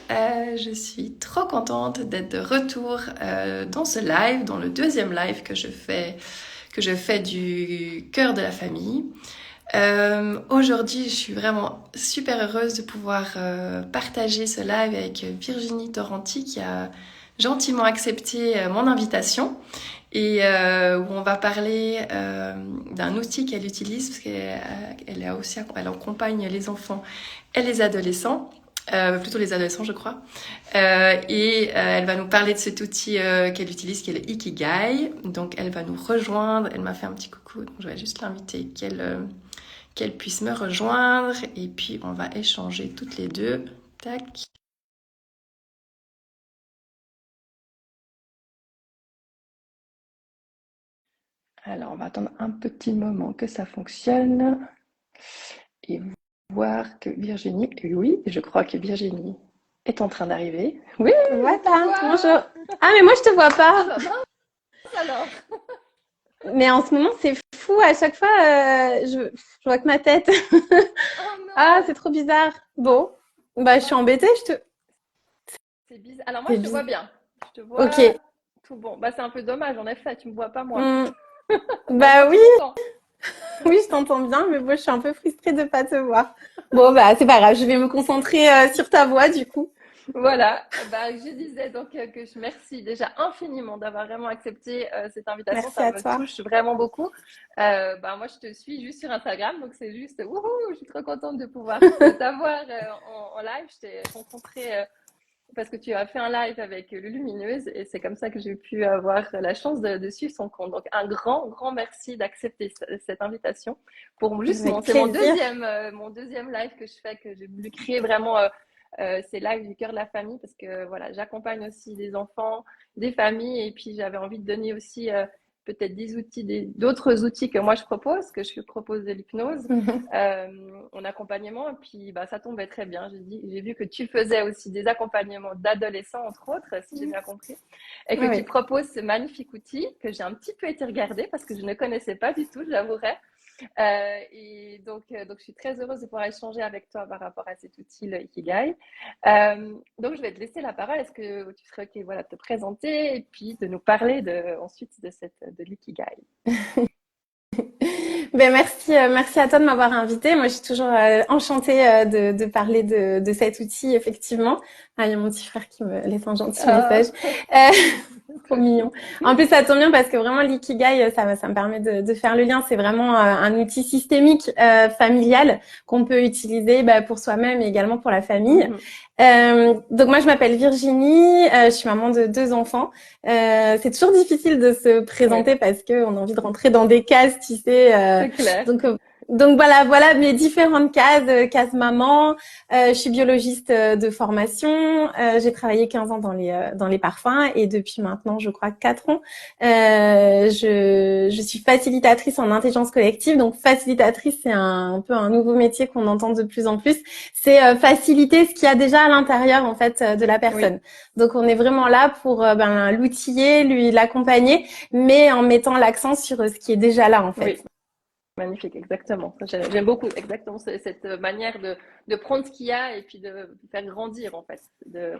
Je suis trop contente d'être de retour dans ce live, dans le deuxième live que je fais du cœur de la famille. Aujourd'hui, je suis vraiment super heureuse de pouvoir partager ce live avec Virginie Torrenti qui a gentiment accepté mon invitation et où on va parler d'un outil qu'elle utilise parce qu'elle accompagne les enfants et les adolescents. Plutôt les adolescents, je crois. Elle va nous parler de cet outil qu'elle utilise, qui est le Ikigai. Donc, elle va nous rejoindre. Elle m'a fait un petit coucou. Donc, je vais juste l'inviter qu'elle puisse me rejoindre. Et puis, on va échanger toutes les deux. Tac. Alors, on va attendre un petit moment que ça fonctionne. Et voir que Virginie, oui, je crois que Virginie est en train d'arriver. Oui, voilà, bonjour. Ah, mais moi, je te vois pas. Alors. Mais en ce moment, c'est fou. À chaque fois, je vois que ma tête. Oh non. Ah, c'est trop bizarre. Bon, bah, je suis embêtée. C'est bizarre. Alors, moi, je te vois bien. Je te vois Ok. tout bon. Bah, c'est un peu dommage, en effet. Tu me vois pas, moi. Bah oui. Moi, Oui, je t'entends bien, mais bon, je suis un peu frustrée de pas te voir. Bon, bah, c'est pas grave. Je vais me concentrer sur ta voix, du coup. voilà. Bah, je disais donc que je merci déjà infiniment d'avoir vraiment accepté cette invitation. Merci Ça à me toi. touche vraiment beaucoup. Bah, moi, je te suis juste sur Instagram, donc c'est juste wouhou. Je suis trop contente de pouvoir t'avoir en live. Je t'ai rencontré parce que tu as fait un live avec Lulumineuse et c'est comme ça que j'ai pu avoir la chance de suivre son compte. Donc un grand, grand merci d'accepter cette invitation pour justement, Avec c'est plaisir. mon deuxième live que je fais, que j'ai voulu créer vraiment ces lives du cœur de la famille parce que voilà, j'accompagne aussi des enfants, des familles et puis j'avais envie de donner aussi peut-être des outils, d'autres outils que moi je propose, que je propose de l'hypnose en accompagnement. Et puis, bah, ça tombait très bien. J'ai vu que tu faisais aussi des accompagnements d'adolescents, entre autres, si j'ai bien compris, et que tu Oui. proposes ce magnifique outil que j'ai un petit peu été regarder parce que je ne connaissais pas du tout, j'avouerai. Et donc, je suis très heureuse de pouvoir échanger avec toi par rapport à cet outil, le Ikigai. Donc, je vais te laisser la parole. Est-ce que tu serais OK, voilà, de te présenter et puis de nous parler ensuite de l'Ikigai? Ben merci à toi de m'avoir invitée. Moi, je suis toujours enchantée de parler de cet outil, effectivement. Ah, il y a mon petit frère qui me laisse un gentil message. Euh, Trop mignon. En plus, ça tombe bien parce que vraiment l'ikigai, ça me permet de faire le lien. C'est vraiment un outil systémique familial qu'on peut utiliser pour soi-même et également pour la famille. Donc moi, je m'appelle Virginie. Je suis maman de 2 enfants. C'est toujours difficile de se présenter parce que on a envie de rentrer dans des cases, tu sais. C'est clair. Donc voilà mes différentes cases. Case maman. Je suis biologiste de formation. J'ai travaillé 15 ans dans les parfums et depuis maintenant, je crois 4 ans, je suis facilitatrice en intelligence collective. Donc facilitatrice, c'est un peu un nouveau métier qu'on entend de plus en plus. C'est faciliter ce qu'il y a déjà à l'intérieur en fait de la personne. Oui. Donc on est vraiment là pour l'outiller, l'accompagner, mais en mettant l'accent sur ce qui est déjà là en fait. Oui. Magnifique, exactement. J'aime beaucoup exactement cette manière de prendre ce qu'il y a et puis de faire grandir en fait.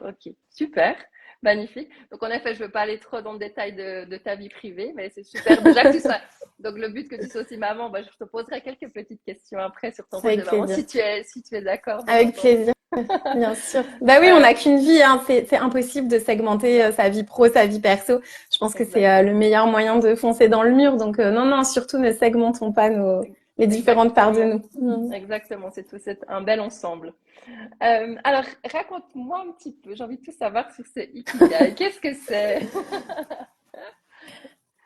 Ok, super, magnifique. Donc en effet, je ne veux pas aller trop dans le détail de ta vie privée, mais c'est super déjà que tu sois. Donc le but que tu sois aussi maman, je te poserai quelques petites questions après sur ton rôle de maman, si tu es d'accord. Avec plaisir. Bien sûr. Bah oui, on n'a qu'une vie, hein. C'est impossible de segmenter sa vie pro, sa vie perso. Je pense que c'est le meilleur moyen de foncer dans le mur. Donc non, surtout ne segmentons pas les différentes parts de nous. Exactement, c'est un bel ensemble. Alors, raconte-moi un petit peu, j'ai envie de tout savoir sur ce Ikigai. Qu'est-ce que c'est?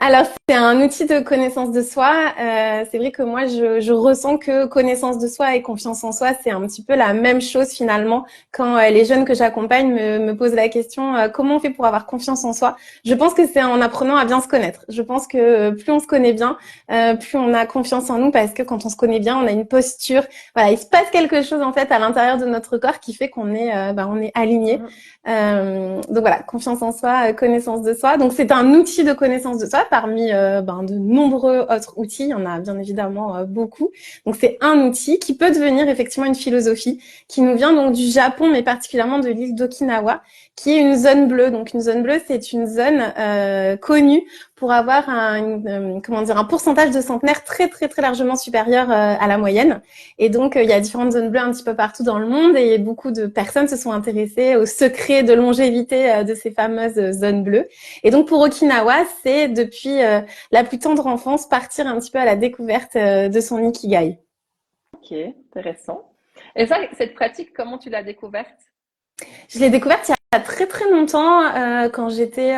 Alors, c'est un outil de connaissance de soi. C'est vrai que moi, je ressens que connaissance de soi et confiance en soi, c'est un petit peu la même chose finalement. Quand les jeunes que j'accompagne me posent la question comment on fait pour avoir confiance en soi, je pense que c'est en apprenant à bien se connaître. Je pense que plus on se connaît bien, plus on a confiance en nous parce que quand on se connaît bien, on a une posture. Voilà, il se passe quelque chose en fait à l'intérieur de notre corps qui fait qu'on est, on est aligné. Donc voilà, confiance en soi, connaissance de soi. Donc c'est un outil de connaissance de soi parmi de nombreux autres outils. Il y en a bien évidemment beaucoup. Donc c'est un outil qui peut devenir effectivement une philosophie qui nous vient donc du Japon, mais particulièrement de l'île d'Okinawa, qui est une zone bleue. Donc une zone bleue, c'est une zone connue pour avoir un pourcentage de centenaires très très très largement supérieur à la moyenne. Et donc il y a différentes zones bleues un petit peu partout dans le monde et beaucoup de personnes se sont intéressées au secret de longévité de ces fameuses zones bleues. Et donc pour Okinawa, c'est depuis la plus tendre enfance partir un petit peu à la découverte de son ikigai. Ok, intéressant. Et ça, cette pratique, comment tu l'as découverte? Je l'ai découverte il y a très très longtemps quand j'étais,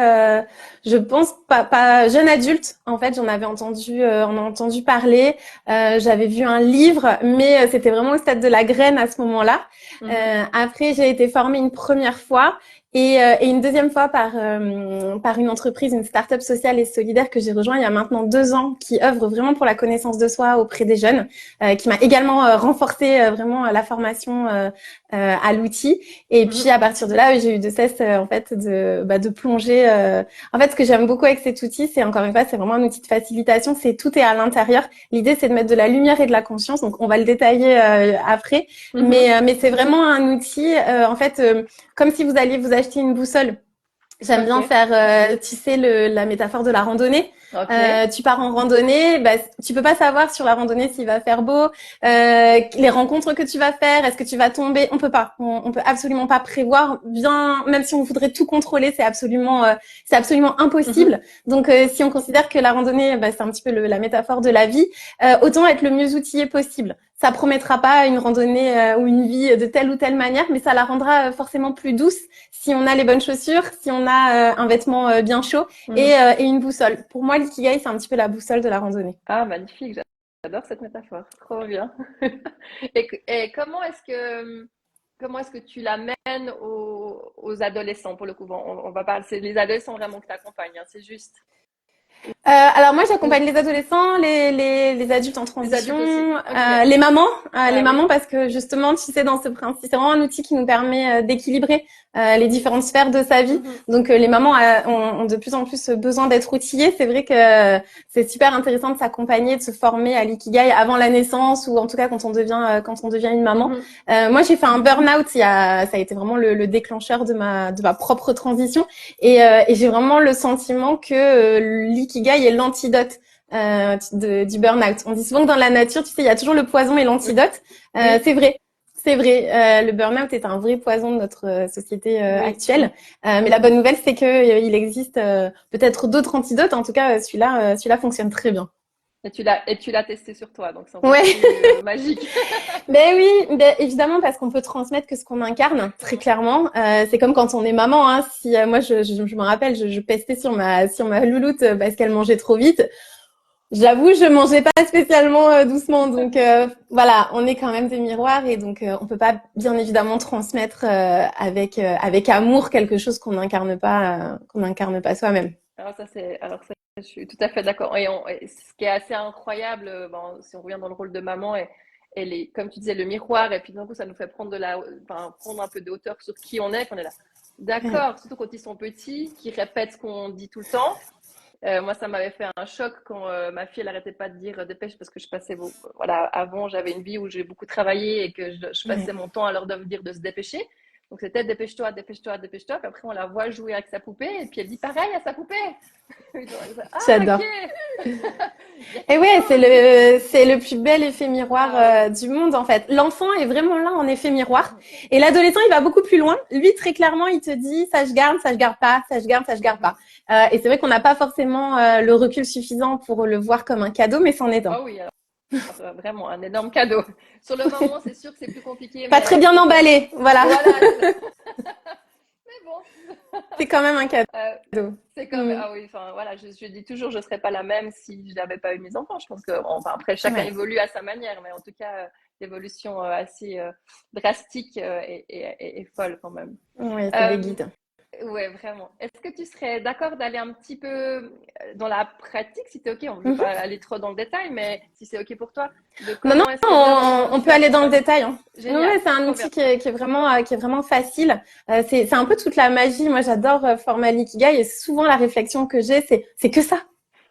je pense pas jeune adulte. En fait, on a entendu parler. J'avais vu un livre, mais c'était vraiment au stade de la graine à ce moment-là. Après, j'ai été formée une première fois et une deuxième fois par une entreprise, une start-up sociale et solidaire que j'ai rejoint il y a maintenant 2 ans, qui œuvre vraiment pour la connaissance de soi auprès des jeunes, qui m'a également renforcé vraiment la formation à l'outil. Et puis à partir de là, j'ai eu de cesse en fait de plonger. En fait, ce que j'aime beaucoup avec cet outil, c'est encore une fois, c'est vraiment un outil de facilitation. C'est tout est à l'intérieur. L'idée, c'est de mettre de la lumière et de la conscience. Donc, on va le détailler après. Mais c'est vraiment un outil. En fait, comme si vous alliez vous acheter une boussole. J'aime bien faire, tu sais, la métaphore de la randonnée. Tu pars en randonnée, tu peux pas savoir sur la randonnée s'il va faire beau, les rencontres que tu vas faire, est-ce que tu vas tomber, on peut pas, on peut absolument pas prévoir, bien, même si on voudrait tout contrôler, c'est absolument impossible. Donc si on considère que la randonnée, c'est un petit peu la métaphore de la vie, autant être le mieux outillé possible. Ça promettra pas une randonnée ou une vie de telle ou telle manière, mais ça la rendra forcément plus douce si on a les bonnes chaussures, si on a un vêtement bien chaud et une boussole. Pour moi, l'ikigai, c'est un petit peu la boussole de la randonnée. Ah, magnifique, j'adore cette métaphore, trop bien. Et comment est-ce que tu l'amènes aux adolescents pour le coup? Bon, on va parler, c'est les adolescents vraiment que tu accompagnes, hein, c'est juste. Alors moi, j'accompagne les adolescents, les adultes en Les adultes transition, aussi. Ok. les mamans, les Oui. mamans parce que justement, tu sais, dans ce principe, c'est vraiment un outil qui nous permet d'équilibrer les différentes sphères de sa vie. Donc les mamans ont de plus en plus besoin d'être outillées. C'est vrai que c'est super intéressant de s'accompagner, de se former à l'ikigai avant la naissance ou en tout cas quand on devient une maman. Moi, j'ai fait un burn-out. Ça a été vraiment le déclencheur de ma propre transition et j'ai vraiment le sentiment que l'ikigai est l'antidote du burn-out. On dit souvent que dans la nature, tu sais, il y a toujours le poison et l'antidote. C'est vrai. C'est vrai, le burn-out est un vrai poison de notre société actuelle. Mais la bonne nouvelle, c'est que il existe peut-être d'autres antidotes. En tout cas, celui-là fonctionne très bien. Et tu l'as testé sur toi, donc c'est encore plus magique. Ben oui, évidemment, parce qu'on peut transmettre que ce qu'on incarne, très clairement. C'est comme quand on est maman, hein. Si moi, je me rappelle, je pestais sur ma louloute parce qu'elle mangeait trop vite. J'avoue, je mangeais pas spécialement doucement, donc voilà, on est quand même des miroirs et donc on peut pas bien évidemment transmettre avec amour quelque chose qu'on n'incarne pas soi-même. Alors ça, je suis tout à fait d'accord. Et ce qui est assez incroyable, bon, si on revient dans le rôle de maman, et comme tu disais, le miroir, et puis d'un coup, ça nous fait prendre un peu de hauteur sur qui on est, qu'on est là. D'accord, surtout quand ils sont petits, qui répètent ce qu'on dit tout le temps. Moi, ça m'avait fait un choc quand ma fille, elle arrêtait pas de dire dépêche parce que je passais voilà, avant, j'avais une vie où j'ai beaucoup travaillé et que je passais mon temps à leur dire de se dépêcher. Donc c'était dépêche-toi, dépêche-toi, dépêche-toi. Puis après, on la voit jouer avec sa poupée et puis elle dit pareil à sa poupée. J'adore. Ok. Et ouais, c'est le plus bel effet miroir du monde en fait. L'enfant est vraiment là en effet miroir et l'adolescent il va beaucoup plus loin. Lui très clairement il te dit ça je garde pas, ça je garde pas. Et c'est vrai qu'on n'a pas forcément le recul suffisant pour le voir comme un cadeau, mais c'en est un. Oh oui, alors, vraiment un énorme cadeau. Sur le moment, c'est sûr que c'est plus compliqué. Pas très bien emballé, voilà. Mais bon. C'est quand même un cadeau. C'est comme ah oui, enfin voilà, je dis toujours, je serais pas la même si je n'avais pas eu mes enfants. Je pense que après chacun évolue à sa manière, mais en tout cas l'évolution assez drastique et folle quand même. Oui, c'est des guides. Ouais, vraiment. Est-ce que tu serais d'accord d'aller un petit peu dans la pratique, si c'est OK? On ne veut pas aller trop dans le détail, mais si c'est OK pour toi. Non, on peut aller dans le détail. Hein. Génial. C'est un outil qui est vraiment facile. C'est un peu toute la magie. Moi, j'adore former à l'ikigai et souvent la réflexion que j'ai, c'est que ça.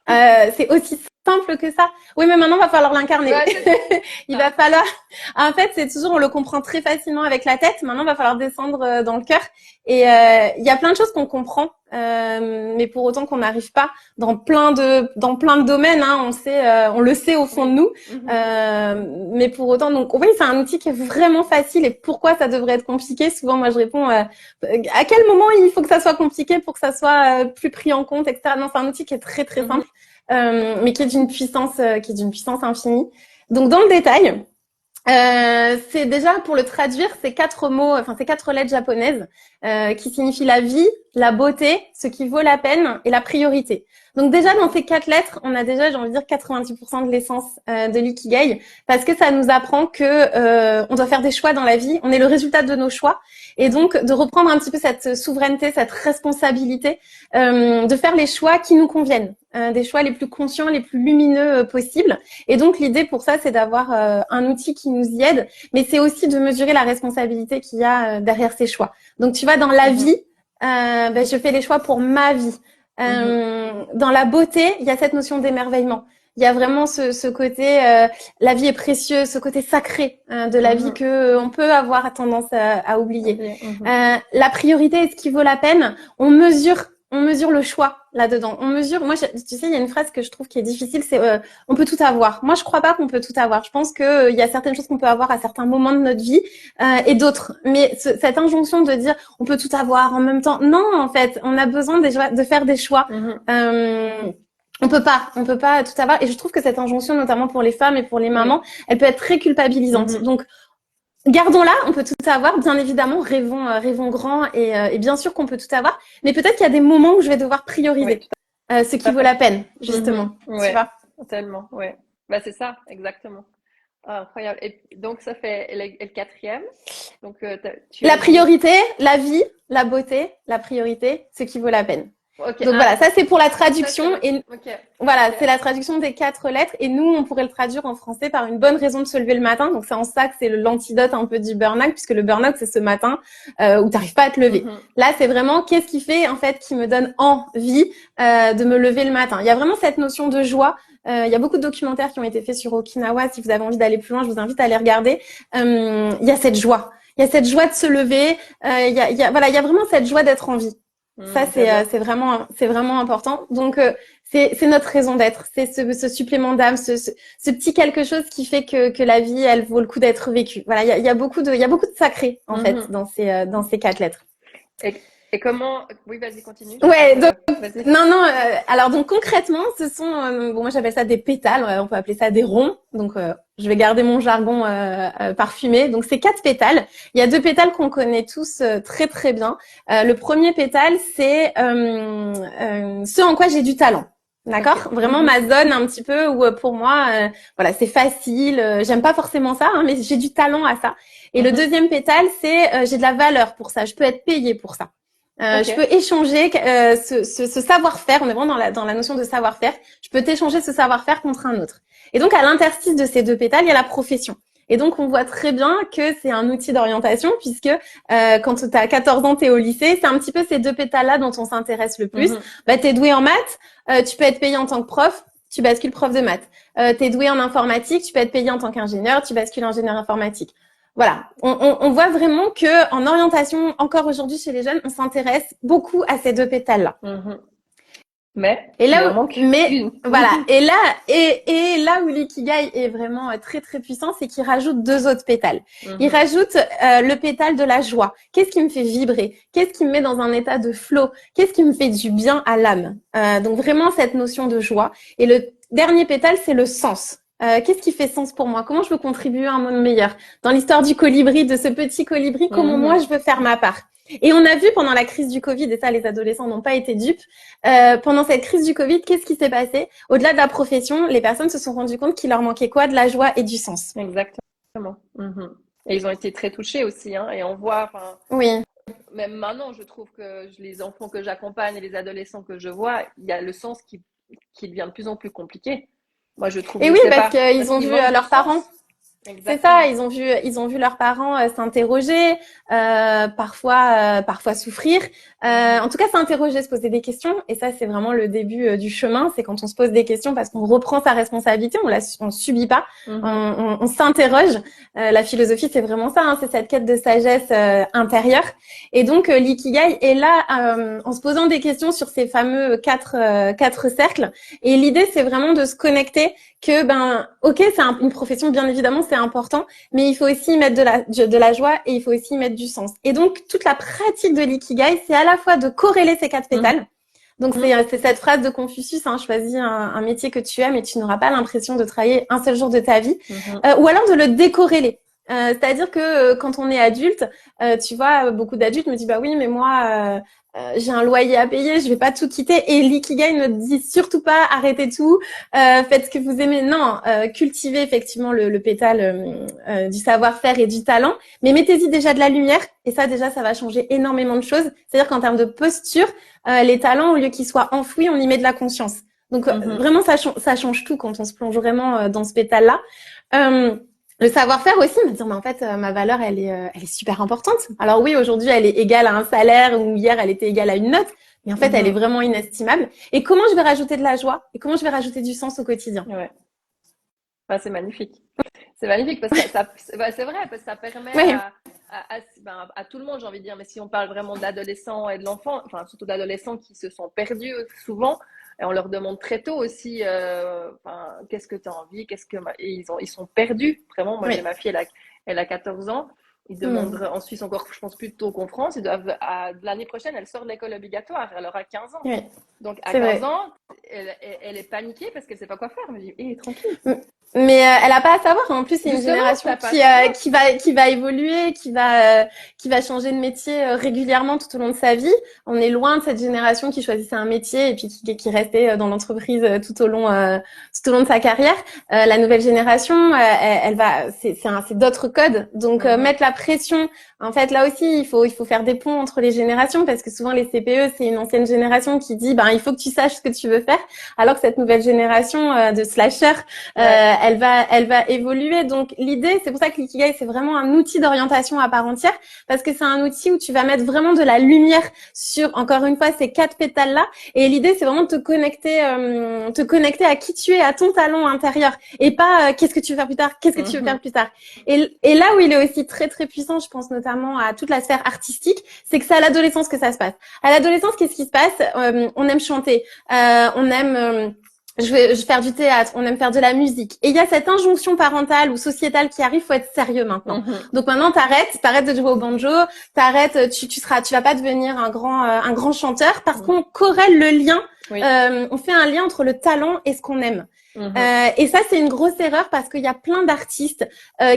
C'est aussi simple que ça. Oui, mais maintenant, il va falloir l'incarner. Ouais, Il va falloir. En fait, c'est toujours, on le comprend très facilement avec la tête. Maintenant, il va falloir descendre dans le cœur. Et il y a plein de choses qu'on comprend, mais pour autant qu'on n'arrive pas dans plein de domaines. Hein, on le sait au fond de nous. Mais pour autant, donc oui, c'est un outil qui est vraiment facile. Et pourquoi ça devrait être compliqué? Souvent, moi, je réponds à quel moment il faut que ça soit compliqué pour que ça soit plus pris en compte, etc. Non, c'est un outil qui est très très simple. Mais qui est d'une puissance infinie. Donc dans le détail, c'est déjà pour le traduire, c'est 4 mots, enfin c'est 4 lettres japonaises qui signifient la vie, la beauté, ce qui vaut la peine et la priorité. Donc déjà dans ces 4 lettres, on a déjà, j'ai envie de dire, 90% de l'essence de l'ikigai, parce que ça nous apprend que on doit faire des choix dans la vie, on est le résultat de nos choix, et donc de reprendre un petit peu cette souveraineté, cette responsabilité, de faire les choix qui nous conviennent, des choix les plus conscients, les plus lumineux possibles. Et donc l'idée pour ça, c'est d'avoir un outil qui nous y aide, mais c'est aussi de mesurer la responsabilité qu'il y a derrière ces choix. Donc tu vois, dans la vie, je fais les choix pour ma vie. Dans la beauté, il y a cette notion d'émerveillement. Il y a vraiment ce côté, la vie est précieuse, ce côté sacré de la vie que on peut avoir tendance à oublier. La priorité, est-ce qu'il vaut la peine? On mesure le choix là-dedans. On mesure. Moi, tu sais, il y a une phrase que je trouve qui est difficile, c'est on peut tout avoir. Moi, je crois pas qu'on peut tout avoir. Je pense que il y a certaines choses qu'on peut avoir à certains moments de notre vie et d'autres. Mais cette injonction de dire on peut tout avoir en même temps, non, en fait, on a besoin déjà de faire des choix. On peut pas tout avoir. Et je trouve que cette injonction, notamment pour les femmes et pour les mamans, elle peut être très culpabilisante. Donc gardons-la, on peut tout avoir, bien évidemment, rêvons grand et bien sûr qu'on peut tout avoir, mais peut-être qu'il y a des moments où je vais devoir prioriser ce qui vaut la peine, justement. Tu vois? Tellement, ouais. Bah, c'est ça, exactement. Ah, incroyable. Et donc, ça fait le quatrième. Donc, la priorité, la vie, la beauté, la priorité, ce qui vaut la peine. Okay. Donc voilà, ça c'est pour la traduction. Et voilà, Okay. c'est la traduction des 4 lettres. Et nous, on pourrait le traduire en français par une bonne raison de se lever le matin. Donc c'est en ça que c'est l'antidote un peu du burn-out, puisque le burn-out, c'est ce matin où t'arrives pas à te lever. Là, c'est vraiment qu'est-ce qui fait en fait qui me donne envie de me lever le matin. Il y a vraiment cette notion de joie. Il y a beaucoup de documentaires qui ont été faits sur Okinawa. Si vous avez envie d'aller plus loin, je vous invite à les regarder. Il y a cette joie. Il y a cette joie de se lever. Il y a vraiment cette joie d'être en vie. Ça, c'est vraiment important. Donc, c'est notre raison d'être. C'est ce supplément d'âme, ce petit quelque chose qui fait que la vie, elle vaut le coup d'être vécue. Voilà, il y a beaucoup de sacré, en fait, dans ces 4 lettres. Et comment... Oui, vas-y, continue. Ouais, donc, non, alors donc concrètement, ce sont, moi j'appelle ça des pétales, on peut appeler ça des ronds, donc je vais garder mon jargon parfumé. Donc c'est 4 pétales. Il y a 2 pétales qu'on connaît tous très très bien. Le premier pétale, c'est ce en quoi j'ai du talent. D'accord, vraiment ma zone un petit peu où pour moi, voilà, c'est facile. J'aime pas forcément ça, hein, mais j'ai du talent à ça. Et le deuxième pétale, c'est j'ai de la valeur pour ça. Je peux être payée pour ça. Je peux échanger ce savoir-faire. On est vraiment dans la notion de savoir-faire. Je peux t'échanger ce savoir-faire contre un autre. Et donc, à l'interstice de ces 2 pétales, il y a la profession. Et donc, on voit très bien que c'est un outil d'orientation puisque quand tu as 14 ans, tu es au lycée, c'est un petit peu ces 2 pétales-là dont on s'intéresse le plus. Bah, tu es doué en maths, tu peux être payé en tant que prof, tu bascules prof de maths. Tu es doué en informatique, tu peux être payé en tant qu'ingénieur, tu bascules ingénieur informatique. Voilà, on voit vraiment que en orientation, encore aujourd'hui chez les jeunes, on s'intéresse beaucoup à ces 2 pétales-là. Et là où l'ikigai est vraiment très très puissant, c'est qu'il rajoute 2 autres pétales. Il rajoute le pétale de la joie. Qu'est-ce qui me fait vibrer? Qu'est-ce qui me met dans un état de flow? Qu'est-ce qui me fait du bien à l'âme? Donc vraiment cette notion de joie. Et le dernier pétale, c'est le sens. Qu'est-ce qui fait sens pour moi? Comment je veux contribuer à un monde meilleur? Dans l'histoire du colibri, de ce petit colibri, comment moi je veux faire ma part? Et on a vu pendant la crise du Covid, et ça les adolescents n'ont pas été dupes, pendant cette crise du Covid, qu'est-ce qui s'est passé? Au-delà de la profession, les personnes se sont rendues compte qu'il leur manquait quoi? De la joie et du sens. Exactement. Et ils ont été très touchés aussi, hein, et on voit, oui. Même maintenant, je trouve que les enfants que j'accompagne et les adolescents que je vois, il y a le sens qui devient de plus en plus compliqué. Moi, je trouve. Et oui, parce qu'ils ont vu leurs parents. C'est ça, Exactement. ils ont vu leurs parents s'interroger, parfois souffrir. En tout cas, s'interroger, se poser des questions. Et ça, c'est vraiment le début du chemin. C'est quand on se pose des questions parce qu'on reprend sa responsabilité, on subit pas, Mhm. on s'interroge. La philosophie, c'est vraiment ça, hein, c'est cette quête de sagesse intérieure. Et donc, l'ikigai est là en se posant des questions sur ces fameux quatre cercles. Et l'idée, c'est vraiment de se connecter que ok, c'est une profession, bien évidemment, c'est important, mais il faut aussi y mettre de la joie et il faut aussi y mettre du sens. Et donc toute la pratique de l'ikigai, c'est à la fois de corréler ces quatre Mhm. pétales. Donc c'est cette phrase de Confucius, hein, choisis un métier que tu aimes et tu n'auras pas l'impression de travailler un seul jour de ta vie, Mhm. ou alors de le décorréler. C'est-à-dire que quand on est adulte, tu vois, beaucoup d'adultes me disent bah oui, mais moi j'ai un loyer à payer, je vais pas tout quitter. Et l'ikigai ne dit surtout pas arrêtez tout, faites ce que vous aimez. Non, cultivez effectivement le pétale du savoir-faire et du talent, mais mettez-y déjà de la lumière. Et ça déjà, ça va changer énormément de choses. C'est-à-dire qu'en termes de posture, les talents, au lieu qu'ils soient enfouis, on y met de la conscience. Donc Mhm. vraiment, ça change tout quand on se plonge vraiment dans ce pétale-là. Euh, le savoir-faire aussi, me dire, mais en fait, ma valeur, elle est super importante. Alors oui, aujourd'hui, elle est égale à un salaire, ou hier, elle était égale à une note, mais en fait, elle est Mhm. vraiment inestimable. Et comment je vais rajouter de la joie? Et comment je vais rajouter du sens au quotidien? Ouais. Ah, c'est magnifique. C'est magnifique parce que c'est vrai, parce que ça permet Oui, à tout le monde, j'ai envie de dire, mais si on parle vraiment de l'adolescent et de l'enfant, enfin surtout d'adolescents qui se sont perdus souvent, et on leur demande très tôt aussi, enfin, qu'est-ce que tu as envie, et ils sont perdus, vraiment. Moi, j'ai oui. ma fille, elle a 14 ans. Ils demandent Hmm. en Suisse encore, je pense, plus tôt qu'en France. L'année prochaine, elle sort de l'école obligatoire, elle aura 15 ans. Oui, Donc, à c'est 15 vrai. ans, elle est paniquée parce qu'elle ne sait pas quoi faire. Je me dis, hé, tranquille. Mais elle a pas à savoir. En plus, c'est une Justement, génération t'as pas à savoir. qui va évoluer, qui va changer de métier régulièrement tout au long de sa vie. On est loin de cette génération qui choisissait un métier et puis qui restait dans l'entreprise tout au long de sa carrière. La nouvelle génération, elle va, c'est d'autres codes. Donc Mhm. mettre la pression. En fait, là aussi, il faut faire des ponts entre les générations parce que souvent les CPE, c'est une ancienne génération qui dit, ben il faut que tu saches ce que tu veux faire, alors que cette nouvelle génération de slashers Ouais. elle va évoluer. Donc l'idée, c'est pour ça que l'ikigai, c'est vraiment un outil d'orientation à part entière, parce que c'est un outil où tu vas mettre vraiment de la lumière sur, encore une fois, ces quatre pétales-là. Et l'idée, c'est vraiment de te connecter à qui tu es, à ton talent intérieur, et pas qu'est-ce que tu veux faire plus tard, qu'est-ce que tu veux Mhm. faire plus tard. Et là où il est aussi très très puissant, je pense notamment à toute la sphère artistique, c'est que c'est à l'adolescence que ça se passe. À l'adolescence, qu'est-ce qui se passe? On aime chanter, on aime je vais faire du théâtre, on aime faire de la musique. Et il y a cette injonction parentale ou sociétale qui arrive, faut être sérieux maintenant. Mhm. Donc maintenant, t'arrêtes de jouer au banjo, tu vas pas devenir un grand chanteur parce Mhm. qu'on corrèle le lien, Oui. on fait un lien entre le talent et ce qu'on aime. Mhm. Et ça, c'est une grosse erreur parce qu'il y a plein d'artistes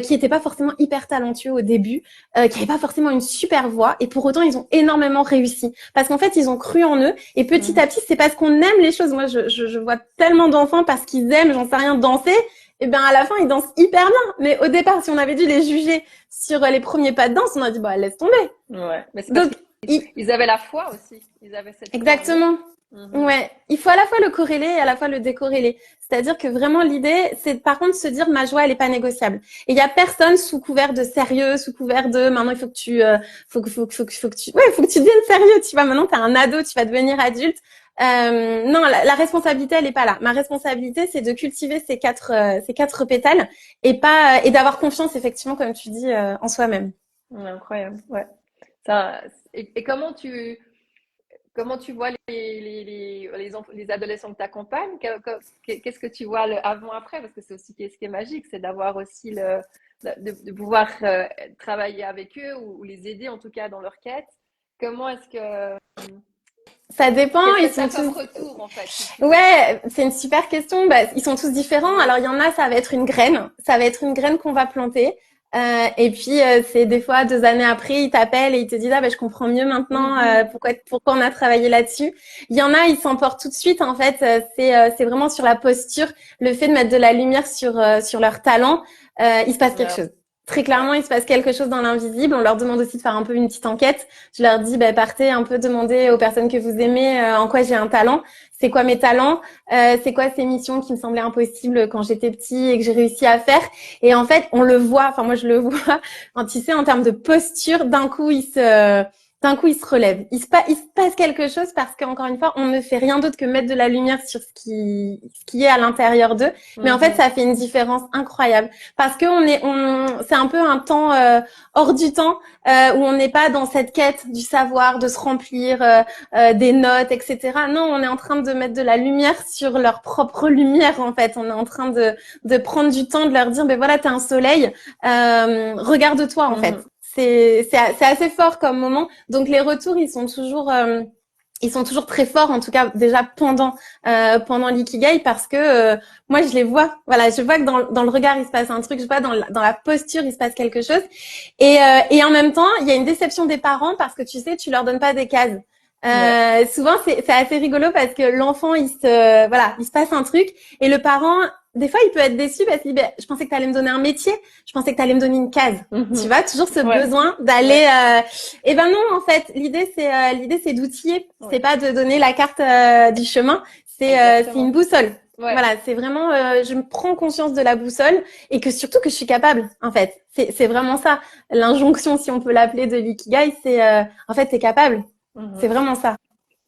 qui étaient pas forcément hyper talentueux au début, qui avaient pas forcément une super voix, et pour autant, ils ont énormément réussi. Parce qu'en fait, ils ont cru en eux, et petit Mhm. à petit, c'est parce qu'on aime les choses. Moi, je vois tellement d'enfants parce qu'ils aiment, j'en sais rien, danser, et bien à la fin, ils dansent hyper bien. Mais au départ, si on avait dû les juger sur les premiers pas de danse, on aurait dit, bah, laisse tomber. Ouais. Mais c'est parce Donc, qu'ils i- ils avaient la foi aussi. Ils avaient cette foi en eux. exactement. Mhm. Ouais, il faut à la fois le corréler et à la fois le décorréler. C'est-à-dire que vraiment l'idée, c'est par contre de se dire ma joie, elle est pas négociable. Et il y a personne sous couvert de sérieux, sous couvert de maintenant il faut que tu, faut que tu, ouais, faut que tu deviennes sérieux. Tu vois, maintenant t'es un ado, tu vas devenir adulte. Non, la responsabilité, elle est pas là. Ma responsabilité, c'est de cultiver ces quatre pétales et pas et d'avoir confiance effectivement, comme tu dis, en soi-même. Ouais, incroyable. Ouais. Ça, et comment tu vois les adolescents que tu accompagnes? Qu'est-ce que tu vois le avant-après? Parce que c'est aussi ce qui est magique, c'est d'avoir aussi de pouvoir travailler avec eux ou les aider en tout cas dans leur quête. Comment est-ce que, Ça dépend, qu'est-ce que ils tu as sont comme tous. retour en fait, si tu veux? Ouais, c'est une super question. Bah, ils sont tous différents. Oui. Alors, il y en a, ça va être une graine. Ça va être une graine qu'on va planter. Et puis, c'est des fois, 2 années après, ils t'appellent et ils te disent, ah, bah, je comprends mieux maintenant Mhm. pourquoi on a travaillé là-dessus. Il y en a, ils s'emportent tout de suite. En fait, c'est vraiment sur la posture, le fait de mettre de la lumière sur leur talent. Il se passe quelque Ouais. chose. Très clairement, il se passe quelque chose dans l'invisible. On leur demande aussi de faire un peu une petite enquête. Je leur dis, partez un peu demander aux personnes que vous aimez en quoi j'ai un talent. C'est quoi mes talents? C'est quoi ces missions qui me semblaient impossibles quand j'étais petit et que j'ai réussi à faire? Et en fait, on le voit. Enfin, moi, je le vois. Tu sais, en termes de posture, d'un coup, il se relève. Il se passe quelque chose parce qu'encore une fois, on ne fait rien d'autre que mettre de la lumière sur ce qui est à l'intérieur d'eux. Mais en fait, ça fait une différence incroyable parce que c'est un peu un temps hors du temps où on n'est pas dans cette quête du savoir, de se remplir des notes, etc. Non, on est en train de mettre de la lumière sur leur propre lumière. En fait, on est en train de prendre du temps, de leur dire, voilà, t'es un soleil, regarde-toi en fait. C'est assez fort comme moment. Donc les retours, ils sont toujours très forts, en tout cas déjà pendant l'ikigai, parce que moi je les vois. Voilà, je vois que dans le regard il se passe un truc, je vois dans la posture il se passe quelque chose. Et en même temps, il y a une déception des parents parce que tu sais, tu leur donnes pas des cases. Souvent c'est assez rigolo parce que l'enfant il se passe un truc et le parent des fois il peut être déçu parce qu'il dit je pensais que tu allais me donner un métier, je pensais que tu allais me donner une case. Tu vois, toujours ce besoin d'aller et non, en fait, l'idée c'est d'outiller, c'est pas de donner la carte du chemin, c'est une boussole. Voilà, c'est vraiment je me prends conscience de la boussole et que surtout que je suis capable en fait. C'est vraiment ça l'injonction, si on peut l'appeler, de l'ikigai, c'est en fait t'es capable. C'est vraiment ça.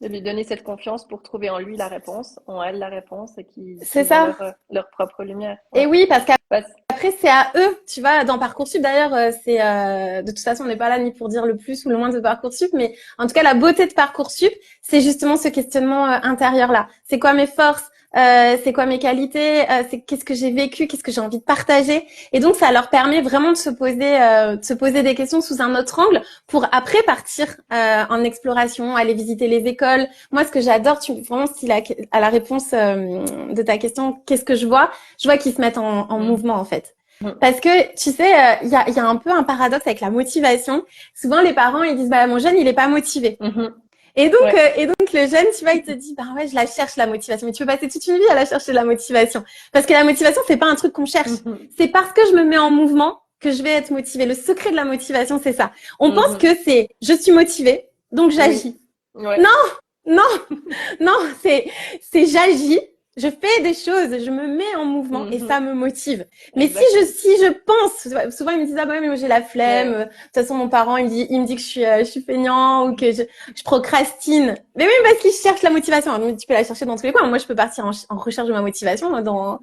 De lui donner cette confiance pour trouver en lui la réponse, en elle la réponse, et qui c'est ça. Leur propre lumière. Et oui, parce qu'après c'est à eux, tu vois, dans Parcoursup d'ailleurs, c'est de toute façon on n'est pas là ni pour dire le plus ou le moins de Parcoursup, mais en tout cas la beauté de Parcoursup, c'est justement ce questionnement intérieur là. C'est quoi mes forces? C'est quoi mes qualités, c'est qu'est-ce que j'ai vécu, qu'est-ce que j'ai envie de partager, et donc ça leur permet vraiment de se poser des questions sous un autre angle pour après partir en exploration, aller visiter les écoles. Moi, ce que j'adore, vraiment, à la réponse de ta question, qu'est-ce que je vois qu'ils se mettent en mouvement en fait. Parce que tu sais, il y a un peu un paradoxe avec la motivation. Souvent, les parents ils disent mon jeune il est pas motivé. Et donc le jeune, tu vois, il te dit, je la cherche la motivation. Mais tu peux passer toute une vie à la chercher la motivation. Parce que la motivation, c'est pas un truc qu'on cherche. C'est parce que je me mets en mouvement que je vais être motivée. Le secret de la motivation, c'est ça. On pense que c'est, je suis motivée, donc j'agis. Non, c'est j'agis. Je fais des choses, je me mets en mouvement et ça me motive. Mais exactement. si je pense, souvent ils me disent mais moi j'ai la flemme. De toute façon mon parent il me dit que je suis feignant ou que je procrastine. Mais oui, parce qu'ils cherchent la motivation. Donc, tu peux la chercher dans tous les coins. Moi je peux partir en recherche de ma motivation. Dans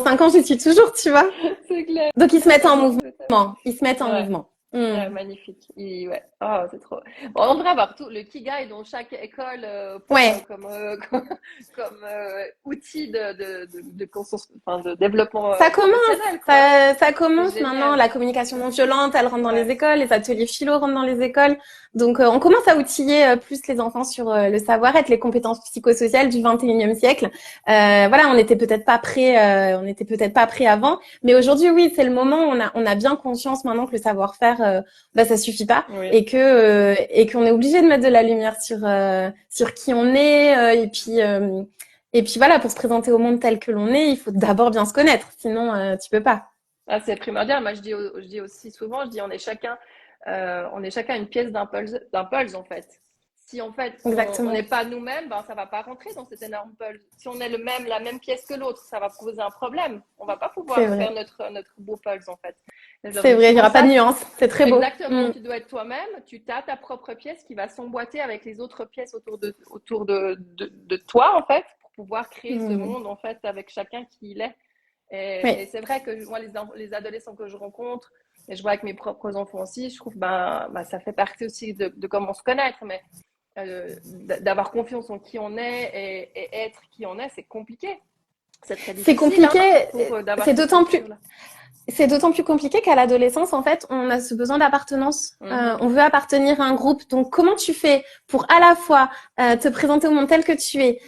5 ans je suis toujours, tu vois. C'est clair. Donc ils se mettent en mouvement. Ils se mettent en mouvement. Magnifique. Oh, c'est trop. Bon, on devrait avoir tout le Kigai dans chaque école comme outil de développement. Ça commence maintenant. La communication non violente, elle rentre dans les écoles. Les ateliers philo rentrent dans les écoles. Donc, on commence à outiller plus les enfants sur le savoir-être, les compétences psychosociales du 21e siècle. On n'était peut-être pas prêt avant, mais aujourd'hui, oui, c'est le moment. On a bien conscience maintenant que le savoir-faire, ça suffit pas, et qu'on est obligé de mettre de la lumière sur qui on est, et puis voilà, pour se présenter au monde tel que l'on est, il faut d'abord bien se connaître, sinon tu peux pas. Ah, c'est primordial. Moi, je dis aussi souvent, on est chacun une pièce d'un pulse en fait. Si en fait on n'est pas nous-mêmes, ça va pas rentrer dans cet énorme pulse. Si on est la même pièce que l'autre, ça va poser un problème. On va pas pouvoir faire notre beau pulse en fait. C'est vrai, il y aura pas de nuance. C'est très beau. Exactement. Tu dois être toi-même. Tu as ta propre pièce qui va s'emboîter avec les autres pièces autour de toi en fait, pour pouvoir créer ce monde en fait avec chacun qui il est. Et c'est vrai que moi les adolescents que je rencontre, et je vois avec mes propres enfants aussi, je trouve ça fait partie aussi de comment se connaître, mais d'avoir confiance en qui on est et être qui on est, c'est compliqué. C'est très difficile. C'est compliqué. C'est d'autant plus compliqué qu'à l'adolescence, en fait, on a ce besoin d'appartenance. On veut appartenir à un groupe. Donc, comment tu fais pour à la fois te présenter au monde tel que tu es,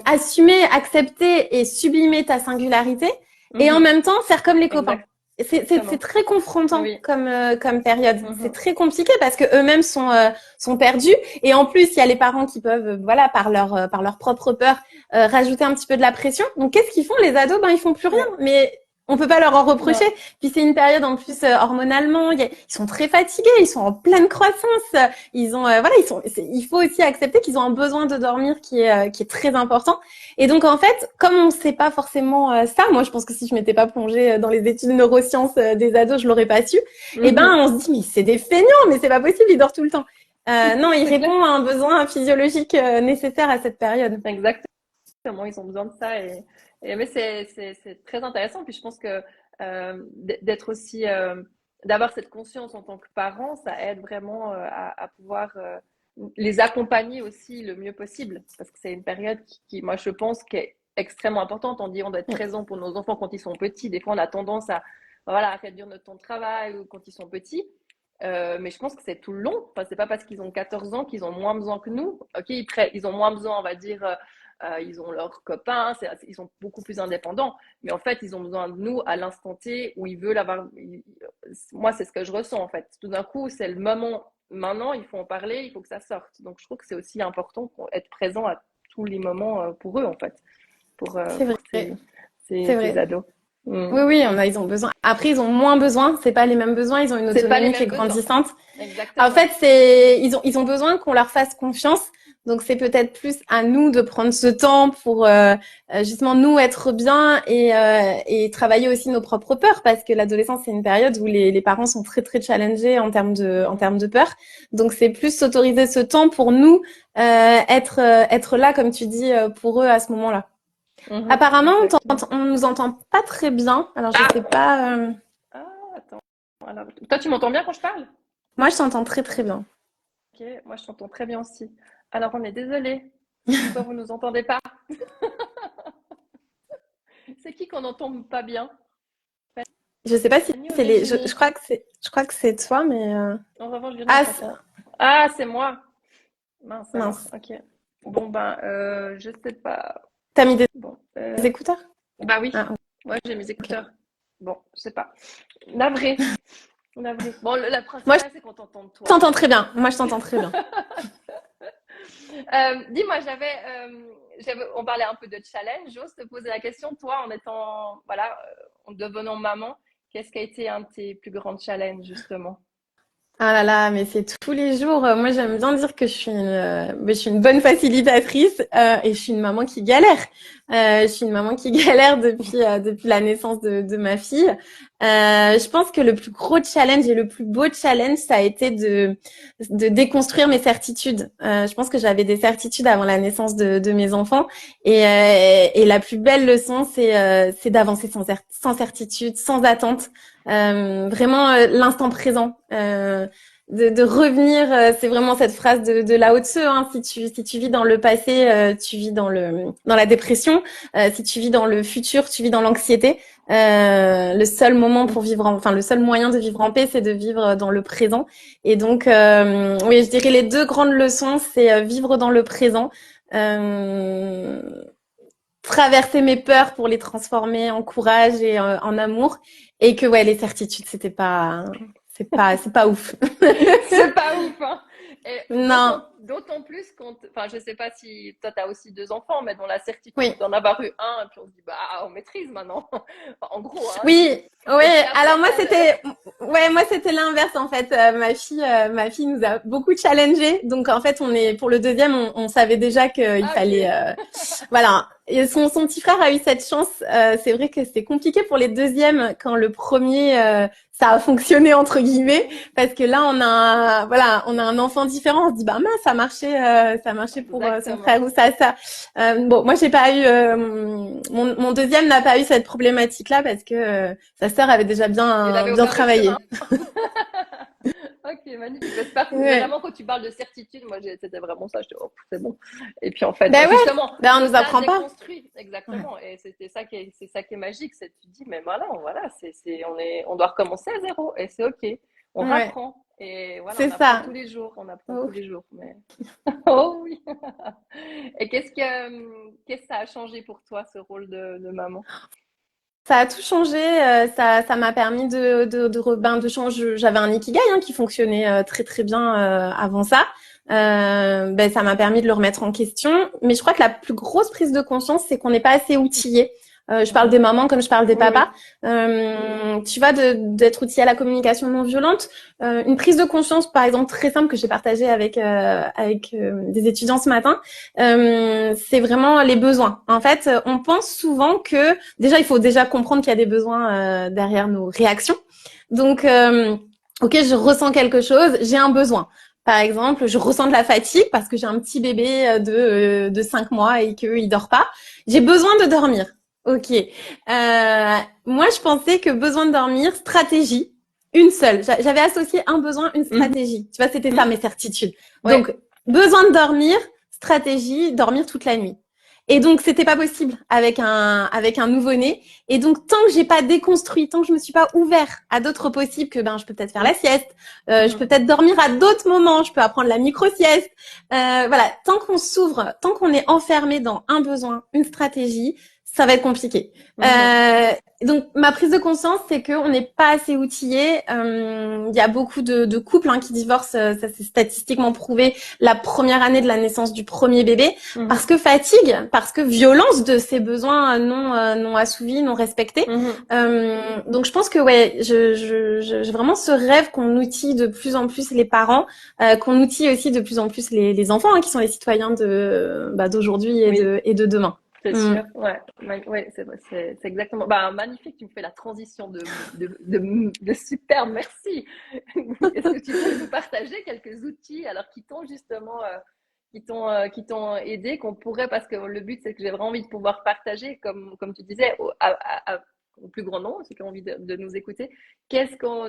assumer, accepter et sublimer ta singularité, et en même temps faire comme les copains. C'est très confrontant comme période. C'est très compliqué parce que eux-mêmes sont perdus, et en plus il y a les parents qui peuvent par leur propre peur rajouter un petit peu de la pression. Donc qu'est-ce qu'ils font les ados? Ils font plus rien. Mais On peut pas leur en reprocher. Non. Puis c'est une période en plus hormonalement, ils sont très fatigués, ils sont en pleine croissance. Ils ont voilà, il faut aussi accepter qu'ils ont un besoin de dormir qui est très important. Et donc en fait, comme on sait pas forcément ça, moi je pense que si je m'étais pas plongée dans les études neurosciences des ados, je l'aurais pas su. Et ben on se dit mais c'est des feignants, mais c'est pas possible, ils dorment tout le temps. Non, il répond à un besoin physiologique nécessaire à cette période. Exactement, ils ont besoin de ça. Mais c'est très intéressant. Puis je pense que d'être aussi, d'avoir cette conscience en tant que parent, ça aide vraiment à pouvoir les accompagner aussi le mieux possible. Parce que c'est une période moi, je pense, qui est extrêmement importante. On dit on doit être présent pour nos enfants quand ils sont petits. Des fois, on a tendance à réduire notre temps de travail ou quand ils sont petits. Mais je pense que c'est tout le long. Enfin, c'est pas parce qu'ils ont 14 ans qu'ils ont moins besoin que nous. Ok, ils ont moins besoin, on va dire, ils ont leurs copains, ils sont beaucoup plus indépendants. Mais en fait, ils ont besoin de nous à l'instant T où ils veulent avoir. Moi, c'est ce que je ressens en fait. Tout d'un coup, c'est le moment. Maintenant, il faut en parler, il faut que ça sorte. Donc, je trouve que c'est aussi important pour être présent à tous les moments pour eux en fait, C'est pour vrai. C'est ces vrai. ados. Oui, ils ont besoin. Après, ils ont moins besoin. C'est pas les mêmes besoins. Ils ont une C'est pas les autonomie qui est mêmes besoins. grandissante. Exactement. En fait, ils ont besoin qu'on leur fasse confiance. Donc, c'est peut-être plus à nous de prendre ce temps pour justement nous être bien et travailler aussi nos propres peurs, parce que l'adolescence c'est une période où les parents sont très très challengés en termes de peur. Donc, c'est plus s'autoriser ce temps pour nous être là, comme tu dis, pour eux à ce moment-là. Apparemment, on nous entend pas très bien. Alors, je sais pas. Ah, attends. Alors, toi, tu m'entends bien quand je parle? Moi, je t'entends très très bien. Ok, moi je t'entends très bien aussi. Alors, on est désolé. Pourquoi vous nous entendez pas? C'est qui qu'on n'entend pas bien? Je sais pas si Fanny ou c'est les. Virginie? Je crois que c'est toi, mais. En revanche, Virginie, Ah, je t'entends. Ah, c'est moi. Mince alors. mince. Ok. Bon, ben, je sais pas. T'as mis des Bon, écouteurs? bah oui. Ah, Ouais, j'ai mes ok. écouteurs. Bon, je sais pas. Navré. Navré. Bon, la Moi, principale, c'est qu'on t'entende je toi. t'entends très bien. Moi, je t'entends très bien. Dis-moi, on parlait un peu de challenge. J'ose te poser la question, toi, en devenant maman, qu'est-ce qui a été un de tes plus grands challenges, justement? Ah là là, mais c'est tous les jours. Moi, j'aime bien dire que je suis une bonne facilitatrice et je suis une maman qui galère. Je suis une maman qui galère depuis la naissance de ma fille. Je pense que le plus gros challenge et le plus beau challenge, ça a été de déconstruire mes certitudes. Je pense que j'avais des certitudes avant la naissance de mes enfants et la plus belle leçon, c'est d'avancer sans certitude, sans attente. Vraiment l'instant présent. De revenir, c'est vraiment cette phrase de Lao Tse, hein, si tu vis dans le passé, tu vis dans la dépression. Si tu vis dans le futur, tu vis dans l'anxiété. Le seul moment pour vivre, enfin le seul moyen de vivre en paix, c'est de vivre dans le présent. Et donc, oui, je dirais les deux grandes leçons, c'est vivre dans le présent, traverser mes peurs pour les transformer en courage et en amour, et que ouais, les certitudes, c'est pas ouf. C'est pas ouf, hein? Et Non, d'autant plus enfin, je sais pas si toi, tu as aussi deux enfants, mais dans la certitude oui. d'en avoir eu un, et puis on se dit, bah, on maîtrise maintenant. Enfin, en gros, hein. Oui, Et puis ouais. après, Alors moi c'était l'inverse en fait. Ma fille nous a beaucoup challengé. Donc en fait, pour le deuxième, on savait déjà qu'il Ah, fallait, ok. voilà. Et son petit frère a eu cette chance. C'est vrai que c'était compliqué pour les deuxièmes quand le premier, ça a fonctionné entre guillemets, parce que là on a un enfant différent. On se dit bah mince, ça a marché pour son Exactement. frère ou ça. Bon, moi j'ai pas eu, mon deuxième n'a pas eu cette problématique-là parce que sa sœur avait déjà Il avait bien ouvert le travaillé. chemin. Ok, magnifique. J'espère que Ouais. vraiment, quand tu parles de certitude, moi, c'était vraiment ça. J'étais, oh, c'est bon. Et puis, en fait, Ben ouais, justement, ben on quand nous ça apprend pas. déconstruit, exactement. Et c'est ça qui est magique. C'est que tu te dis, mais voilà, on doit recommencer à zéro. Et c'est OK. On Ouais, rapprend. Et voilà, on c'est apprend ça. tous les jours. On apprend Oh. tous les jours. Mais, oh oui. Et qu'est-ce que ça a changé pour toi, ce rôle de maman? Ça a tout changé. Ça m'a permis de changer. J'avais un ikigai qui fonctionnait très très bien avant ça. Ben ça m'a permis de le remettre en question. Mais je crois que la plus grosse prise de conscience, c'est qu'on n'est pas assez outillé Je parle des mamans comme je parle des Oui, oui. papas. Tu vois, d'être outillé à la communication non violente. Une prise de conscience, par exemple, très simple que j'ai partagée avec des étudiants ce matin, c'est vraiment les besoins. En fait, on pense souvent que déjà, il faut déjà comprendre qu'il y a des besoins derrière nos réactions. Donc, ok, je ressens quelque chose, j'ai un besoin. Par exemple, je ressens de la fatigue parce que j'ai un petit bébé de 5 mois et qu'il dort pas. J'ai besoin de dormir. Ok. Moi, je pensais que besoin de dormir, stratégie, une seule. J'avais associé un besoin, une Mhm. stratégie. Tu vois, c'était ça mes certitudes. Ouais. Donc, besoin de dormir, stratégie, dormir toute la nuit. Et donc, c'était pas possible avec un nouveau-né. Et donc, tant que j'ai pas déconstruit, tant que je me suis pas ouvert à d'autres possibles, que ben, je peux peut-être faire la sieste, je peux Mhm. peut-être dormir à d'autres moments, je peux apprendre la micro-sieste. Voilà, tant qu'on s'ouvre, tant qu'on est enfermé dans un besoin, une stratégie, ça va être compliqué. Mhm. Donc ma prise de conscience, c'est qu'on n'est pas assez outillé. Il y a beaucoup de couples qui divorcent, ça c'est statistiquement prouvé, la première année de la naissance du premier bébé, parce Mhm. que fatigue, parce que violence de ses besoins non assouvis, non respectés. Mhm. Donc je pense que ouais, j'ai vraiment ce rêve qu'on outille de plus en plus les parents, qu'on outille aussi de plus en plus les enfants qui sont les citoyens d'aujourd'hui Oui. et de demain. C'est Mm. sûr, ouais, ouais, c'est vrai, c'est exactement. Bah, magnifique, tu me fais la transition de super, merci. Est-ce que tu peux nous partager quelques outils alors qui t'ont justement, qui t'ont aidé, qu'on pourrait, parce que le but c'est que j'ai vraiment envie de pouvoir partager, comme tu disais, au plus grand nombre, ceux qui ont envie de nous écouter. Quels sont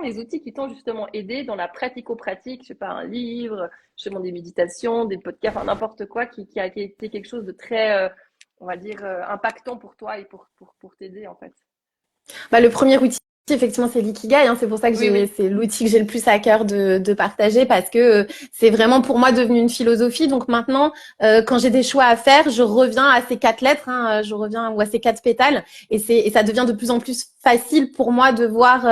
les outils qui t'ont justement aidé dans la pratico-pratique, je sais pas, un livre, justement des méditations, des podcasts, enfin, n'importe quoi qui a été quelque chose de très, on va dire, impactant pour toi et pour t'aider en fait. Bah, le premier outil, effectivement, c'est l'ikigai. C'est pour ça que Oui, oui. c'est l'outil que j'ai le plus à cœur de partager parce que c'est vraiment pour moi devenu une philosophie. Donc maintenant, quand j'ai des choix à faire, je reviens à ces 4 lettres, je reviens ou à ces 4 pétales, et ça devient de plus en plus facile pour moi de voir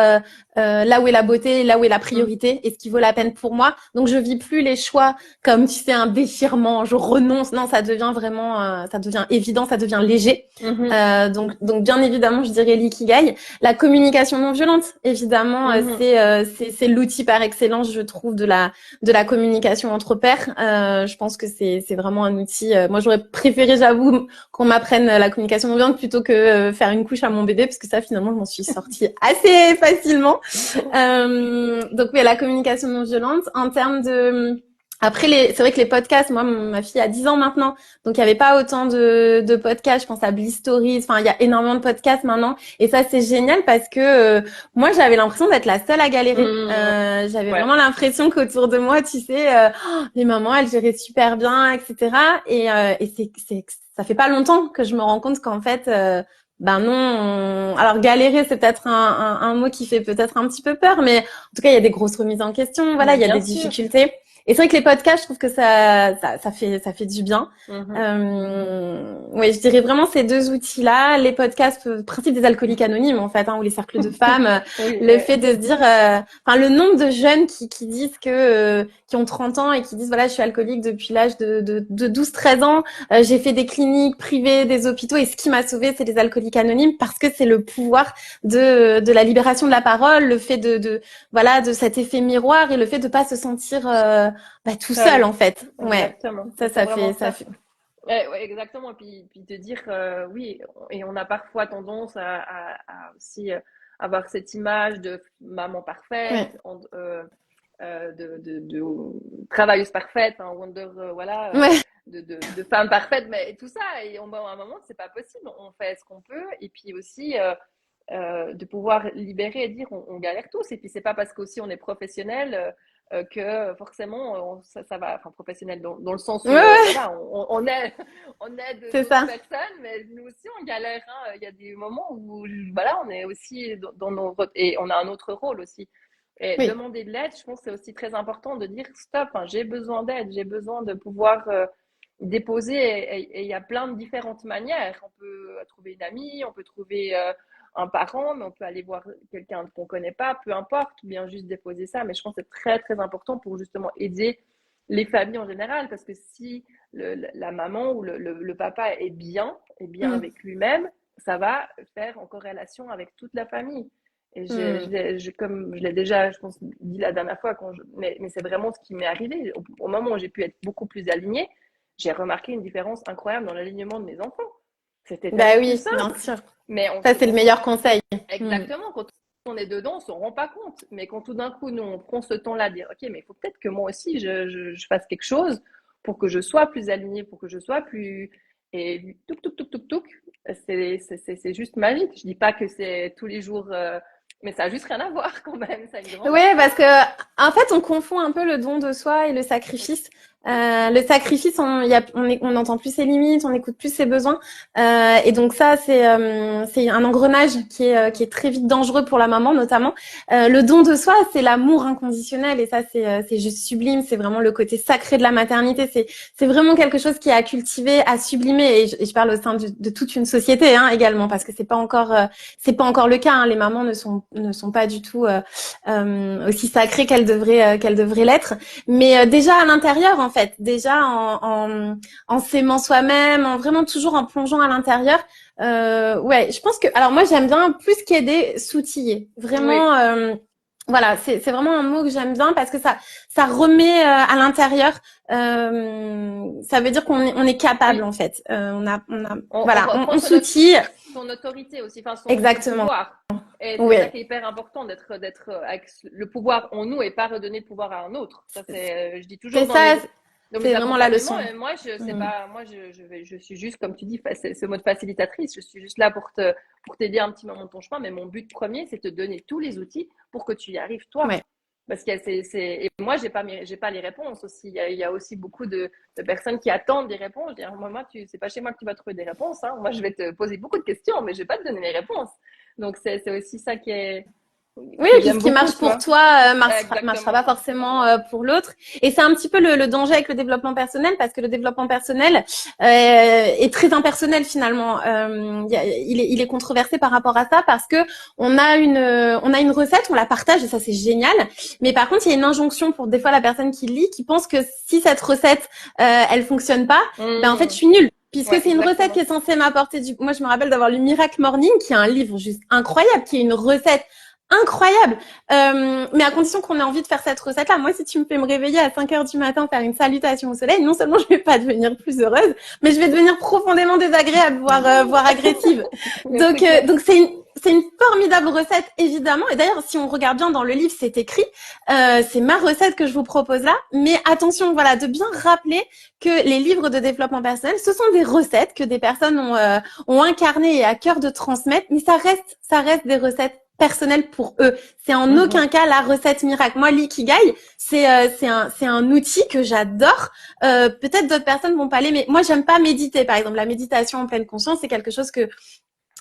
là où est la beauté, là où est la Mm. priorité et ce qui vaut la peine pour moi. Donc je vis plus les choix comme tu sais un déchirement, je renonce. Non, ça devient vraiment, ça devient évident, ça devient léger. Mhm. Donc bien évidemment, je dirais l'ikigai. La communication non violente, évidemment, Mhm. c'est l'outil par excellence, je trouve, de la communication entre pairs. Je pense que c'est vraiment un outil. Moi, j'aurais préféré, j'avoue, qu'on m'apprenne la communication non violente plutôt que faire une couche à mon bébé, parce que ça, finalement, je m'en suis sortie assez facilement. Donc oui, la communication non violente. En termes de après, c'est vrai que les podcasts, moi, ma fille a 10 ans maintenant, donc il n'y avait pas autant de podcasts. Je pense à Bliss Stories. Enfin, il y a énormément de podcasts maintenant. Et ça, c'est génial parce que moi, j'avais l'impression d'être la seule à galérer. Mm. J'avais Ouais. vraiment l'impression qu'autour de moi, tu sais, les mamans, elles géraient super bien, etc. Et ça fait pas longtemps que je me rends compte qu'en fait, ben non. Alors galérer, c'est peut-être un mot qui fait peut-être un petit peu peur, mais en tout cas, il y a des grosses remises en question. Voilà, Mais il y a bien des sûr. difficultés. Et c'est vrai que les podcasts, je trouve que ça fait du bien. Mhm. Ouais, je dirais vraiment ces deux outils-là, les podcasts, principe des alcooliques anonymes en fait, ou les cercles de femmes, Oui, le ouais. fait de se dire, enfin le nombre de jeunes qui disent qui ont 30 ans et qui disent voilà je suis alcoolique depuis l'âge de 12-13 ans, j'ai fait des cliniques privées, des hôpitaux et ce qui m'a sauvé c'est les alcooliques anonymes parce que c'est le pouvoir de la libération de la parole, le fait voilà de cet effet miroir et le fait de pas se sentir tout seul Seul. en fait. Ouais, Exactement. Mais c'est ça vraiment fait ça. ça fait. Ouais, ouais, exactement. Puis te dire, oui, et on a parfois tendance à aussi avoir cette image de maman parfaite, Ouais. de travailleuse parfaite, Wonder, voilà, Ouais. de femme parfaite, mais tout ça. Et à un moment, c'est pas possible. On fait ce qu'on peut. Et puis aussi, de pouvoir libérer et dire on galère tous. Et puis c'est pas parce qu'aussi on est professionnel que forcément ça va, enfin professionnel dans le sens Ouais, où ouais, voilà, on aide c'est d'autres ça. personnes, mais nous aussi on galère. Il y a des moments où voilà, on est aussi dans nos et on a un autre rôle aussi. Et Oui. demander de l'aide, je pense que c'est aussi très important de dire stop, j'ai besoin d'aide, j'ai besoin de pouvoir déposer. Et il y a plein de différentes manières. On peut trouver une amie, on peut trouver un parent, mais on peut aller voir quelqu'un qu'on ne connaît pas, peu importe, ou bien juste déposer ça. Mais je pense que c'est très, très important pour justement aider les familles en général, parce que si la maman ou le papa est bien Mm. avec lui-même, ça va faire en corrélation avec toute la famille. Et Hmm. comme je l'ai déjà, je pense, dit la dernière fois, mais c'est vraiment ce qui m'est arrivé. Au moment où j'ai pu être beaucoup plus alignée, j'ai remarqué une différence incroyable dans l'alignement de mes enfants. C'était Bah tellement plus oui, bien simple. sûr. Mais Ça, c'est le quand on, meilleur conseil. Hmm. exactement, quand on est dedans, on ne s'en rend pas compte. Mais quand tout d'un coup, nous, on prend ce temps-là de dire, OK, mais il faut peut-être que moi aussi, je fasse quelque chose pour que je sois plus alignée, pour que je sois plus... Et touk, touk, touk, touk, touk, c'est juste magique. Je dis pas que c'est tous les jours, mais ça a juste rien à voir quand même. Ça a une grande Ouais, parce différence. que en fait, on confond un peu le don de soi et le sacrifice. Le sacrifice, on entend plus ses limites, on écoute plus ses besoins, et donc ça, c'est un engrenage qui est très vite dangereux pour la maman, notamment. Le don de soi, c'est l'amour inconditionnel, et ça, c'est juste sublime. C'est vraiment le côté sacré de la maternité. C'est vraiment quelque chose qui est à cultiver, à sublimer. Et je parle au sein de toute une société, hein, également, parce que c'est pas encore le cas. Hein. Les mamans ne sont pas du tout aussi sacrée qu'elle devrait l'être. Mais déjà à l'intérieur, en fait, déjà en s'aimant soi-même, en vraiment toujours en plongeant à l'intérieur. Ouais, je pense que alors moi j'aime bien plus qu'aider, s'outiller. Oui, Vraiment. Voilà, c'est vraiment un mot que j'aime bien parce que ça remet à l'intérieur. Ça veut dire on est capable oui. en fait. On Voilà, reprend on s'outille. son autorité aussi, enfin son Exactement. pouvoir. Et c'est ça Ouais, qui est hyper important d'être avec le pouvoir en nous et pas redonner le pouvoir à un autre. Ça c'est, je dis toujours c'est ça. dans mes C'est vraiment la accompagnements. leçon. Et moi je sais Mm. pas, moi je suis juste comme tu dis, ce mot de facilitatrice. Je suis juste là pour t'aider un petit moment de ton chemin. Mais mon but premier c'est de te donner tous les outils pour que tu y arrives toi. Ouais. Parce que et moi j'ai pas les réponses aussi. Il y a aussi beaucoup de personnes qui attendent des réponses. Je dis, moi, c'est pas chez moi que tu vas trouver des réponses. Hein. Moi, je vais te poser beaucoup de questions, mais je vais pas te donner les réponses. Donc, c'est aussi ça Oui, que puis ce j'aime qui beaucoup, marche tu pour vois. toi marchera Exactement. pas forcément pour l'autre. Et c'est un petit peu le danger avec le développement personnel parce que le développement personnel est très impersonnel finalement. Il est controversé par rapport à ça parce que on a une recette, on la partage et ça c'est génial. Mais par contre, il y a une injonction pour des fois la personne qui lit qui pense que si cette recette elle fonctionne pas, ben en fait je Mmh. suis nulle. Puisque Ouais, c'est une recette qui exactement. est censée m'apporter du... Moi, je me rappelle d'avoir lu Miracle Morning, qui est un livre juste incroyable, qui est une recette incroyable. Mais à condition qu'on ait envie de faire cette recette-là. Moi, si tu me fais me réveiller à 5 heures du matin, faire une salutation au soleil, non seulement je vais pas devenir plus heureuse, mais je vais devenir profondément désagréable, voire agressive. Mais c'est clair. Donc c'est une formidable recette, évidemment. Et d'ailleurs, si on regarde bien dans le livre, c'est écrit. C'est ma recette que je vous propose là. Mais attention, voilà, de bien rappeler que les livres de développement personnel, ce sont des recettes que des personnes ont incarnées et à cœur de transmettre. Mais ça reste des recettes personnelles pour eux. C'est en Mmh. aucun cas la recette miracle. Moi, l'ikigai, c'est un outil que j'adore. Peut-être d'autres personnes vont pas l'aimer. Moi, j'aime pas méditer, par exemple. La méditation en pleine conscience, c'est quelque chose que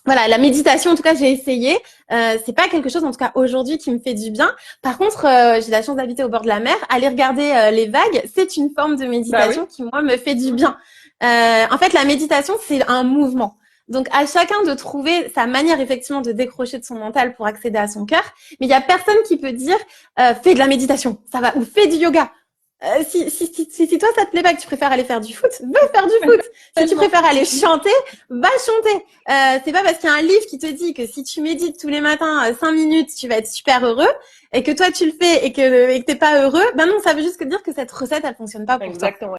voilà, la méditation, en tout cas, j'ai essayé. C'est pas quelque chose, en tout cas, aujourd'hui, qui me fait du bien. Par contre, j'ai la chance d'habiter au bord de la mer. Aller regarder les vagues, c'est une forme de Bah oui. méditation qui, moi, me fait du Mmh. bien. En fait, la méditation, c'est un mouvement. Donc, à chacun de trouver sa manière, effectivement, de décrocher de son mental pour accéder à son cœur. Mais il y a personne qui peut dire, fais de la méditation, ça va, ou fais du yoga. Si toi ça te plaît pas que tu préfères aller faire du foot, va faire du foot. Si tu Tellement. préfères aller chanter, va chanter. C'est pas parce qu'il y a un livre qui te dit que si tu médites tous les matins 5 minutes, tu vas être super heureux et que toi tu le fais et que t'es pas heureux, ben non, ça veut juste dire que cette recette elle fonctionne pas pour toi. Exactement.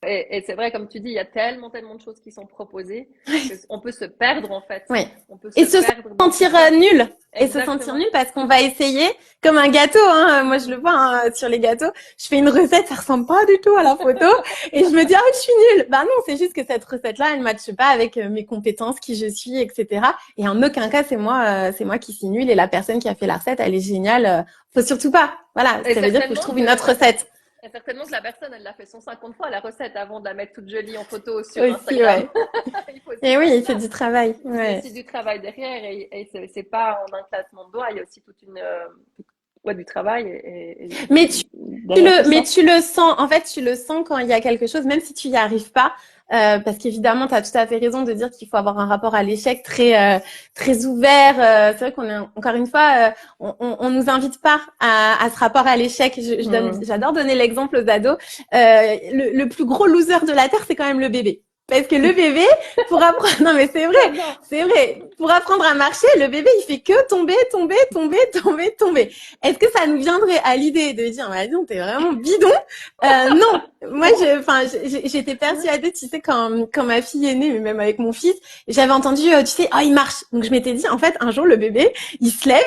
Et c'est vrai, comme tu dis, il y a tellement de choses qui sont proposées qu'on peut se perdre en fait. Oui. On peut Et se se perdre dans tout sentir ça. nul. Et se sentir Exactement. nul parce qu'on va essayer comme un gâteau. Hein. Moi, je le vois hein, sur les gâteaux. Je fais une recette, ça ressemble pas du tout à la photo. Et je me dis, ah, je suis nulle. Bah non, c'est juste que cette recette-là, elle matche pas avec mes compétences, qui je suis, etc. Et en aucun cas, c'est moi qui suis nulle. Et la personne qui a fait la recette, elle est géniale. Faut surtout pas. Voilà, Et ça veut dire que je certainement trouve une autre que, recette. et certainement que la personne, elle l'a fait 150 fois, la recette, avant de la mettre toute jolie en photo sur Aussi, Instagram. ouais. Il faut aussi Et faire oui, c'est ça. du travail. C'est Ouais. aussi du travail derrière et c'est pas en un claquement de doigts, il y a aussi toute ouais, du travail Mais derrière tout Mais ça. tu le sens, en fait, tu le sens quand il y a quelque chose, même si tu y arrives pas, parce qu'évidemment, tu as tout à fait raison de dire qu'il faut avoir un rapport à l'échec très ouvert. C'est vrai qu'on est encore une fois, on nous invite pas à ce rapport à l'échec. Hmm. J'adore donner l'exemple aux ados. Le plus gros loser de la terre, c'est quand même le bébé. Parce que le bébé, pour apprendre, non mais c'est vrai, pour apprendre à marcher, le bébé il fait que tomber, tomber, tomber, tomber, tomber. Est-ce que ça nous viendrait à l'idée de dire, bah non, t'es vraiment bidon? Non, moi j'étais persuadée, tu sais, quand ma fille est née, mais même avec mon fils, j'avais entendu, tu sais, oh il marche. Donc je m'étais dit, en fait, un jour le bébé, il se lève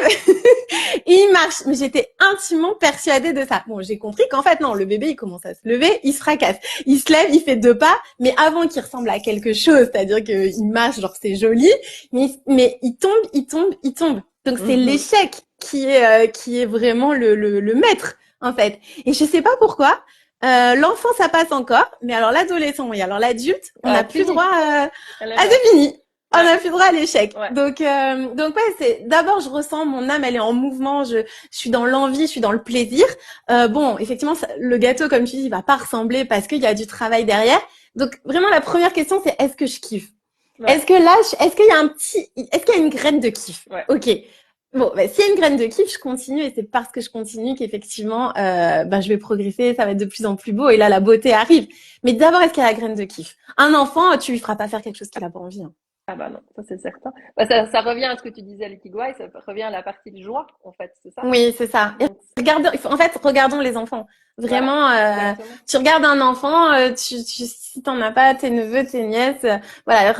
et il marche. Mais j'étais intimement persuadée de ça. Bon, j'ai compris qu'en fait non, le bébé il commence à se lever, il se fracasse, il se lève, il fait 2 pas, mais avant qu'il ressemble à quelque chose, c'est-à-dire qu'il marche, genre c'est joli, mais il tombe, il tombe, il tombe. Donc c'est l'échec qui est vraiment le maître en fait. Et je sais pas pourquoi. L'enfant ça passe encore, mais alors l'adolescent, oui, alors l'adulte, on n'a plus droit à c'est fini. On n'a plus droit à l'échec. Ouais. Donc ouais, c'est d'abord je ressens mon âme, elle est en mouvement, je suis dans l'envie, je suis dans le plaisir. Bon, effectivement, le gâteau, comme tu dis, il va pas ressembler parce qu'il y a du travail derrière. Donc vraiment la première question c'est est-ce que je kiffe? Ouais. Est-ce que là, est-ce qu'il y a est-ce qu'il y a une graine de kiff? Ouais. Ok. Bon, bah, s'il y a une graine de kiff, je continue et c'est parce que je continue qu'effectivement, je vais progresser, ça va être de plus en plus beau et là la beauté arrive. Mais d'abord, est-ce qu'il y a la graine de kiff? Un enfant, tu lui feras pas faire quelque chose qu'il a pas envie. Hein. Ah bah non, ça c'est certain. Bah, ça revient à ce que tu disais, l'ikigai, ça revient à la partie de joie, en fait, c'est ça? Oui, c'est ça. Et regardons les enfants. Vraiment, Voilà, tu regardes un enfant, si t'en as pas, tes neveux, tes nièces, voilà.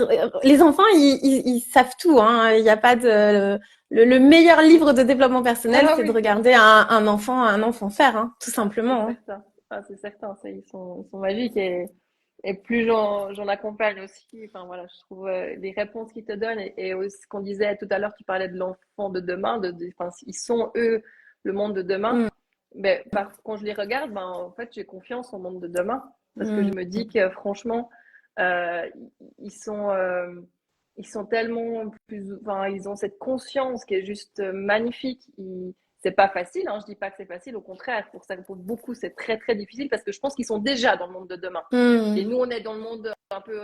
Les enfants, ils savent tout. Hein. Il n'y a pas de le meilleur livre de développement personnel, c'est de regarder un enfant faire, hein, tout simplement. C'est certain. Ah, c'est certain, ils sont magiques et plus j'en accompagne aussi, enfin voilà, je trouve les réponses qu'ils te donnent et aussi ce qu'on disait tout à l'heure, tu parlais de l'enfant de demain, enfin, ils sont eux le monde de demain. Mais quand je les regarde, en fait, j'ai confiance au monde de demain parce que je me dis que franchement, euh, ils sont ils sont tellement plus, enfin, ils ont cette conscience qui est juste magnifique. C'est pas facile, hein, je dis pas que c'est facile, au contraire, pour beaucoup, c'est très très difficile parce que je pense qu'ils sont déjà dans le monde de demain. Et nous, on est dans le monde un peu,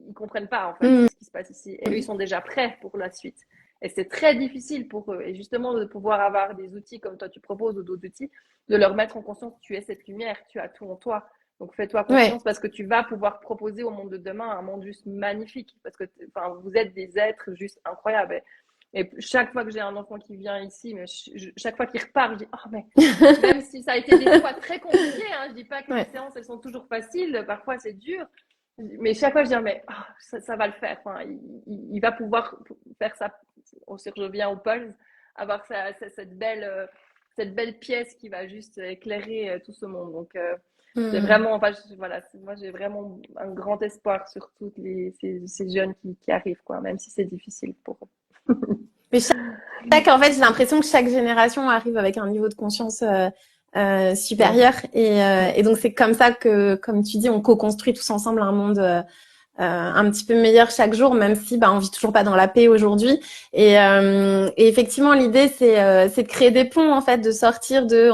ils comprennent pas en fait ce qui se passe ici. Et eux, ils sont déjà prêts pour la suite. Et c'est très difficile pour eux. Et justement, de pouvoir avoir des outils comme toi tu proposes ou d'autres outils, de leur mettre en conscience que tu es cette lumière, tu as tout en toi. Donc fais-toi confiance parce que tu vas pouvoir proposer au monde de demain un monde juste magnifique. Parce que vous êtes des êtres juste incroyables. Et chaque fois que j'ai un enfant qui vient ici, mais chaque fois qu'il repart, je dis oh mais même si ça a été des fois très compliqué, hein, je dis pas que les séances elles sont toujours faciles, parfois c'est dur, mais chaque fois je dis mais ça va le faire. Enfin, il va pouvoir faire ça. Si je reviens au pulse, avoir cette belle pièce qui va juste éclairer tout ce monde. Donc c'est vraiment, enfin, voilà, moi j'ai vraiment un grand espoir sur toutes ces jeunes qui arrivent, quoi, même si c'est difficile pour eux. Mais en fait, j'ai l'impression que chaque génération arrive avec un niveau de conscience supérieur et donc c'est comme ça que, comme tu dis, on co-construit tous ensemble un monde un petit peu meilleur chaque jour, même si on vit toujours pas dans la paix aujourd'hui. Et effectivement, l'idée c'est de créer des ponts en fait, de sortir de.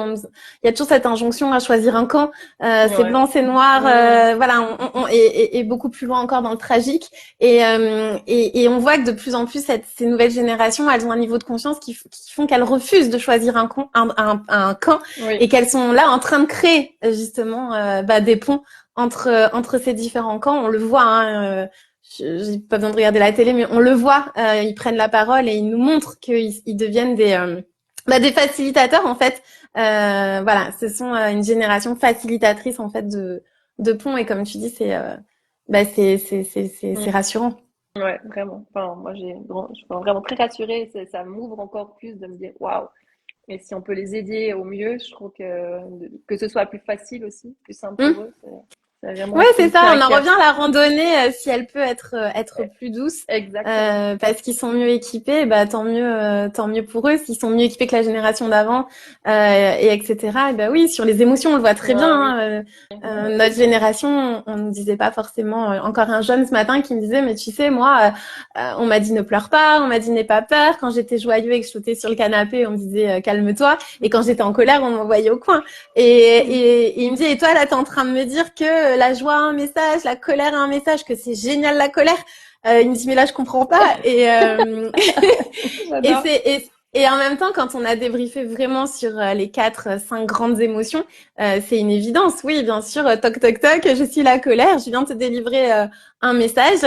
Il y a toujours cette injonction à choisir un camp. C'est blanc, c'est noir. Voilà, et beaucoup plus loin encore dans le tragique. Et on voit que de plus en plus ces nouvelles générations, elles ont un niveau de conscience qui font qu'elles refusent de choisir un camp, et qu'elles sont là en train de créer justement des ponts entre ces différents camps. On le voit, hein, j'ai pas besoin de regarder la télé, mais on le voit, ils prennent la parole et ils nous montrent qu'ils deviennent des facilitateurs en fait. Voilà, ce sont une génération facilitatrice en fait de ponts et comme tu dis, c'est rassurant. Ouais, vraiment. Enfin, moi, je suis vraiment très rassurée. Ça m'ouvre encore plus de me dire waouh. Et si on peut les aider au mieux, je trouve que ce soit plus facile aussi, plus simple pour eux. Ouais, c'est ça. On en revient à la randonnée, si elle peut être plus douce, parce qu'ils sont mieux équipés, tant mieux pour eux. S'ils sont mieux équipés que la génération d'avant, et etc. Et oui, sur les émotions, on le voit très bien. Notre génération, on ne disait pas forcément. Encore un jeune ce matin qui me disait, mais tu sais, moi, on m'a dit ne pleure pas, on m'a dit n'aie pas peur. Quand j'étais joyeux et que je sautais sur le canapé, on me disait calme-toi. Et quand j'étais en colère, on m'envoyait au coin. Et il me dit, et toi là, t'es en train de me dire que la joie a un message, la colère a un message, que c'est génial la colère. Il me dit mais là je comprends pas et et en même temps quand on a débriefé vraiment sur les 4-5 grandes émotions, c'est une évidence. Oui, bien sûr, toc toc toc, je suis la colère, je viens te délivrer un message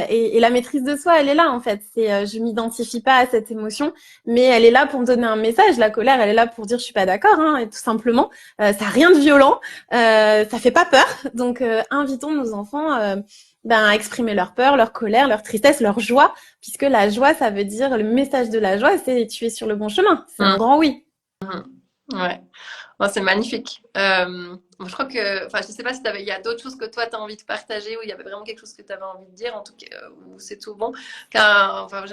et la maîtrise de soi, elle est là en fait. Je m'identifie pas à cette émotion, mais elle est là pour me donner un message. La colère, elle est là pour dire je suis pas d'accord, hein, et tout simplement. Ça a rien de violent, ça fait pas peur. Donc invitons nos enfants à exprimer leur peur, leur colère, leur tristesse, leur joie, puisque la joie, ça veut dire le message de la joie, c'est tu es sur le bon chemin. C'est un grand oui. Ouais. Bon, c'est magnifique. Je crois que, enfin, je sais pas si il y a d'autres choses que toi tu as envie de partager ou il y avait vraiment quelque chose que tu avais envie de dire, en tout cas, ou c'est tout bon. Car, enfin,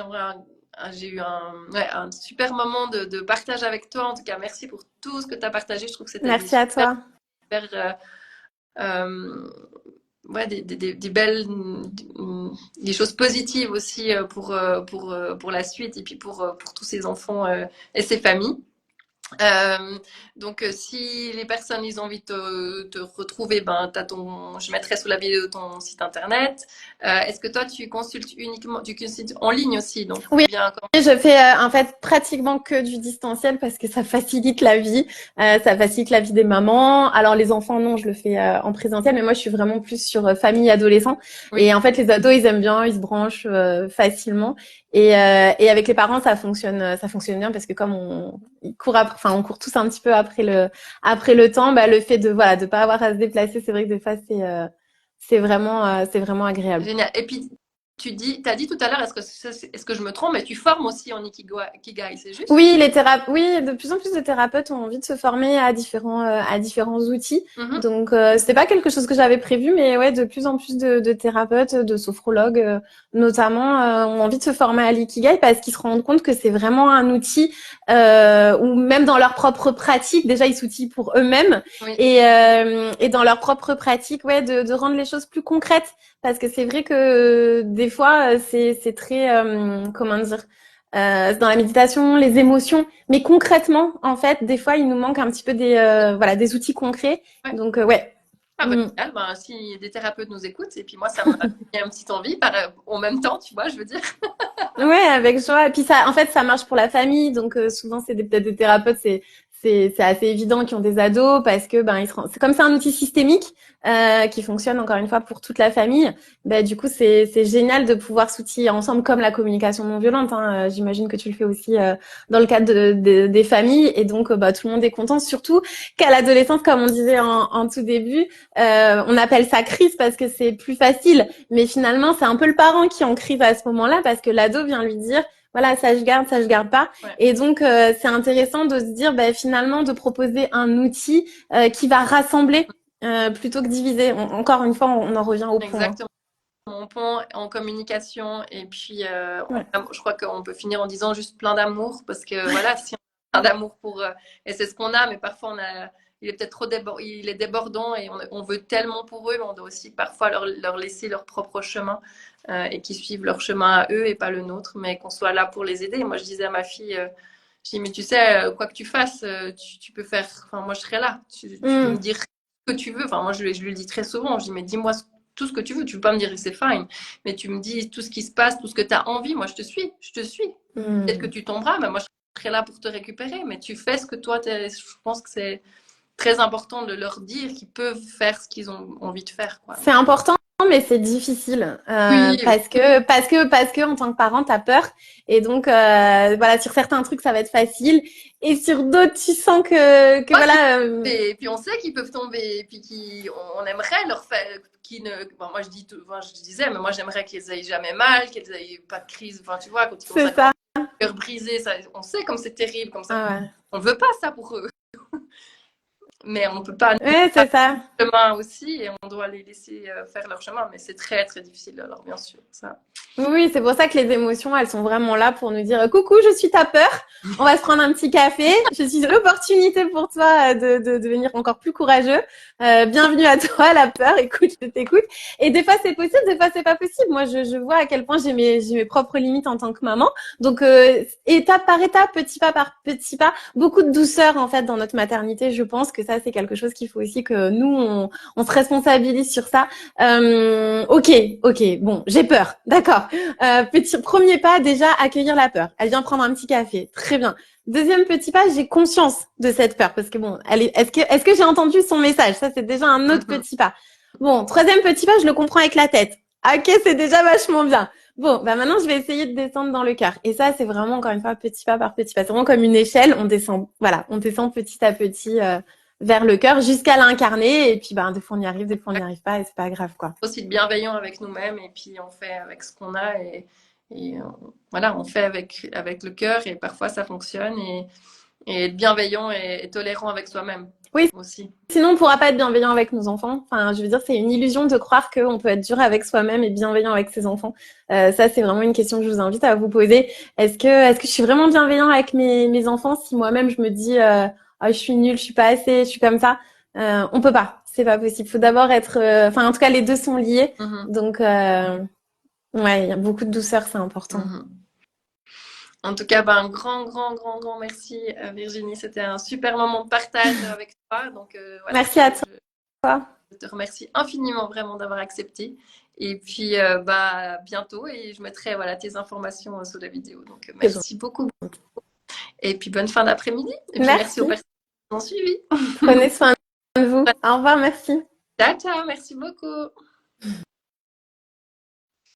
j'ai eu un super moment de partage avec toi. En tout cas, merci pour tout ce que tu as partagé. Je trouve que c'était Merci à toi. super, ouais, des belles, des choses positives aussi pour la suite et puis pour tous ces enfants et ces familles. Donc, si les personnes ils ont envie de te retrouver, ben, je mettrai sous la vidéo ton site internet. Est-ce que toi tu consultes en ligne aussi, donc oui, bien je fais en fait pratiquement que du distanciel parce que ça facilite la vie, ça facilite la vie des mamans. Alors les enfants non, je le fais en présentiel, mais moi je suis vraiment plus sur famille adolescent. Oui. Et en fait les ados ils aiment bien, ils se branchent facilement. Et avec les parents ça fonctionne bien parce que comme on court tous un petit peu après le temps, le fait de pas avoir à se déplacer, c'est vrai que des fois c'est vraiment agréable. Génial. Et puis t'as dit tout à l'heure, est-ce que je me trompe, mais tu formes aussi en Ikigai, c'est juste? Oui, oui, de plus en plus de thérapeutes ont envie de se former à différents outils. Donc, c'était pas quelque chose que j'avais prévu, mais ouais, de plus en plus de thérapeutes, de sophrologues, notamment, ont envie de se former à l'ikigai parce qu'ils se rendent compte que c'est vraiment un outil où même dans leur propre pratique, déjà ils s'outillent pour eux-mêmes et dans leur propre pratique, ouais, de rendre les choses plus concrètes parce que c'est vrai que des fois c'est très comment dire. Dans la méditation, les émotions, mais concrètement, en fait, des fois, il nous manque un petit peu des outils concrets. Ouais. Donc, ouais. Ah bah, si des thérapeutes nous écoutent, et puis moi, ça me donne une petite envie, en même temps, tu vois, je veux dire. Ouais, avec joie. Et puis ça, en fait, ça marche pour la famille. Donc, souvent, c'est peut-être des thérapeutes, c'est assez évident qui ont des ados parce que c'est comme c'est un outil systémique qui fonctionne encore une fois pour toute la famille. Du coup c'est génial de pouvoir s'outiller ensemble comme la communication non violente. Hein. J'imagine que tu le fais aussi dans le cadre des familles et donc tout le monde est content. Surtout qu'à l'adolescence, comme on disait en tout début, on appelle ça crise parce que c'est plus facile, mais finalement c'est un peu le parent qui est en crise à ce moment-là parce que l'ado vient lui dire voilà, ça je garde pas. Ouais. Et donc, c'est intéressant de se dire, finalement, de proposer un outil qui va rassembler plutôt que diviser. Encore une fois, on en revient au point. Exactement. Mon pont en communication. Et puis, je crois qu'on peut finir en disant juste plein d'amour parce que voilà, si on a plein d'amour et c'est ce qu'on a, mais parfois il est peut-être il est débordant et on veut tellement pour eux, mais on doit aussi parfois leur laisser leur propre chemin et qu'ils suivent leur chemin à eux et pas le nôtre, mais qu'on soit là pour les aider. Moi, je disais à ma fille, je dis, mais tu sais, quoi que tu fasses, tu peux faire, enfin, moi, je serai là. Tu peux me dire ce que tu veux. Enfin, moi, je lui le dis très souvent. Je dis, mais dis-moi tout ce que tu veux. Tu peux pas me dire que c'est fine, mais tu me dis tout ce qui se passe, tout ce que tu as envie. Moi, je te suis. Peut-être que tu tomberas, mais moi, je serai là pour te récupérer. Mais tu fais ce que toi, je pense que c'est très important de leur dire qu'ils peuvent faire ce qu'ils ont envie de faire, quoi. C'est important, mais c'est difficile parce que en tant que parent, t'as peur et donc sur certains trucs ça va être facile et sur d'autres tu sens que voilà. Et puis on sait qu'ils peuvent tomber et puis on aimerait leur faire moi je disais mais moi j'aimerais qu'ils aient jamais mal, qu'ils aient pas de crise, enfin tu vois quand ils ont ça. Cœur brisé, ça, on sait comme c'est terrible comme ça. Ah ouais. On veut pas ça pour eux. Mais on peut pas c'est ça. Chemin aussi et on doit les laisser faire leur chemin, mais c'est très très difficile alors bien sûr ça. Oui, c'est pour ça que les émotions, elles sont vraiment là pour nous dire coucou, je suis ta peur, on va se prendre un petit café, je suis l'opportunité pour toi de devenir encore plus courageux. Bienvenue à toi, la peur, écoute, je t'écoute. Et des fois c'est possible, des fois c'est pas possible. Moi, je vois à quel point j'ai mes propres limites en tant que maman. Donc étape par étape, petit pas par petit pas, beaucoup de douceur en fait dans notre maternité. Je pense que ça c'est quelque chose qu'il faut aussi que nous on se responsabilise sur ça. Ok, bon, j'ai peur, d'accord. Petit premier pas, déjà accueillir la peur. Elle vient prendre un petit café, très bien. Deuxième petit pas, j'ai conscience de cette peur parce que bon, est-ce que j'ai entendu son message? Ça, c'est déjà un autre petit pas. Bon, troisième petit pas, je le comprends avec la tête. Ok, c'est déjà vachement bien. Bon, bah maintenant, je vais essayer de descendre dans le cœur. Et ça, c'est vraiment, encore une fois, petit pas par petit pas. C'est vraiment comme une échelle. On descend, voilà, on descend petit à petit vers le cœur jusqu'à l'incarner. Et puis, bah, des fois, on y arrive, des fois, on n'y arrive pas et c'est pas grave, quoi. Aussi de bienveillant avec nous-mêmes et puis on fait avec ce qu'on a et voilà, on fait avec le cœur et parfois ça fonctionne et être bienveillant et tolérant avec soi-même Oui. aussi. Sinon, on pourra pas être bienveillant avec nos enfants. Enfin, je veux dire, c'est une illusion de croire qu'on peut être dur avec soi-même et bienveillant avec ses enfants. Ça, c'est vraiment une question que je vous invite à vous poser. Est-ce que je suis vraiment bienveillant avec mes enfants si moi-même je me dis, oh, je suis nulle, je suis pas assez, je suis comme ça. On peut pas. C'est pas possible. Faut d'abord être, enfin, en tout cas, les deux sont liés. Donc, ouais, il y a beaucoup de douceur, c'est important. En tout cas, bah, un grand merci Virginie. C'était un super moment de partage avec toi. Donc, voilà, merci à toi. Je te remercie infiniment vraiment d'avoir accepté. Et puis, bah, bientôt. Et je mettrai voilà, tes informations sous la vidéo. Donc, merci beaucoup. Et puis, bonne fin d'après-midi. Et puis, merci aux personnes qui ont suivi. Prenez soin de vous. Au revoir, merci. Ciao, ciao. Merci beaucoup.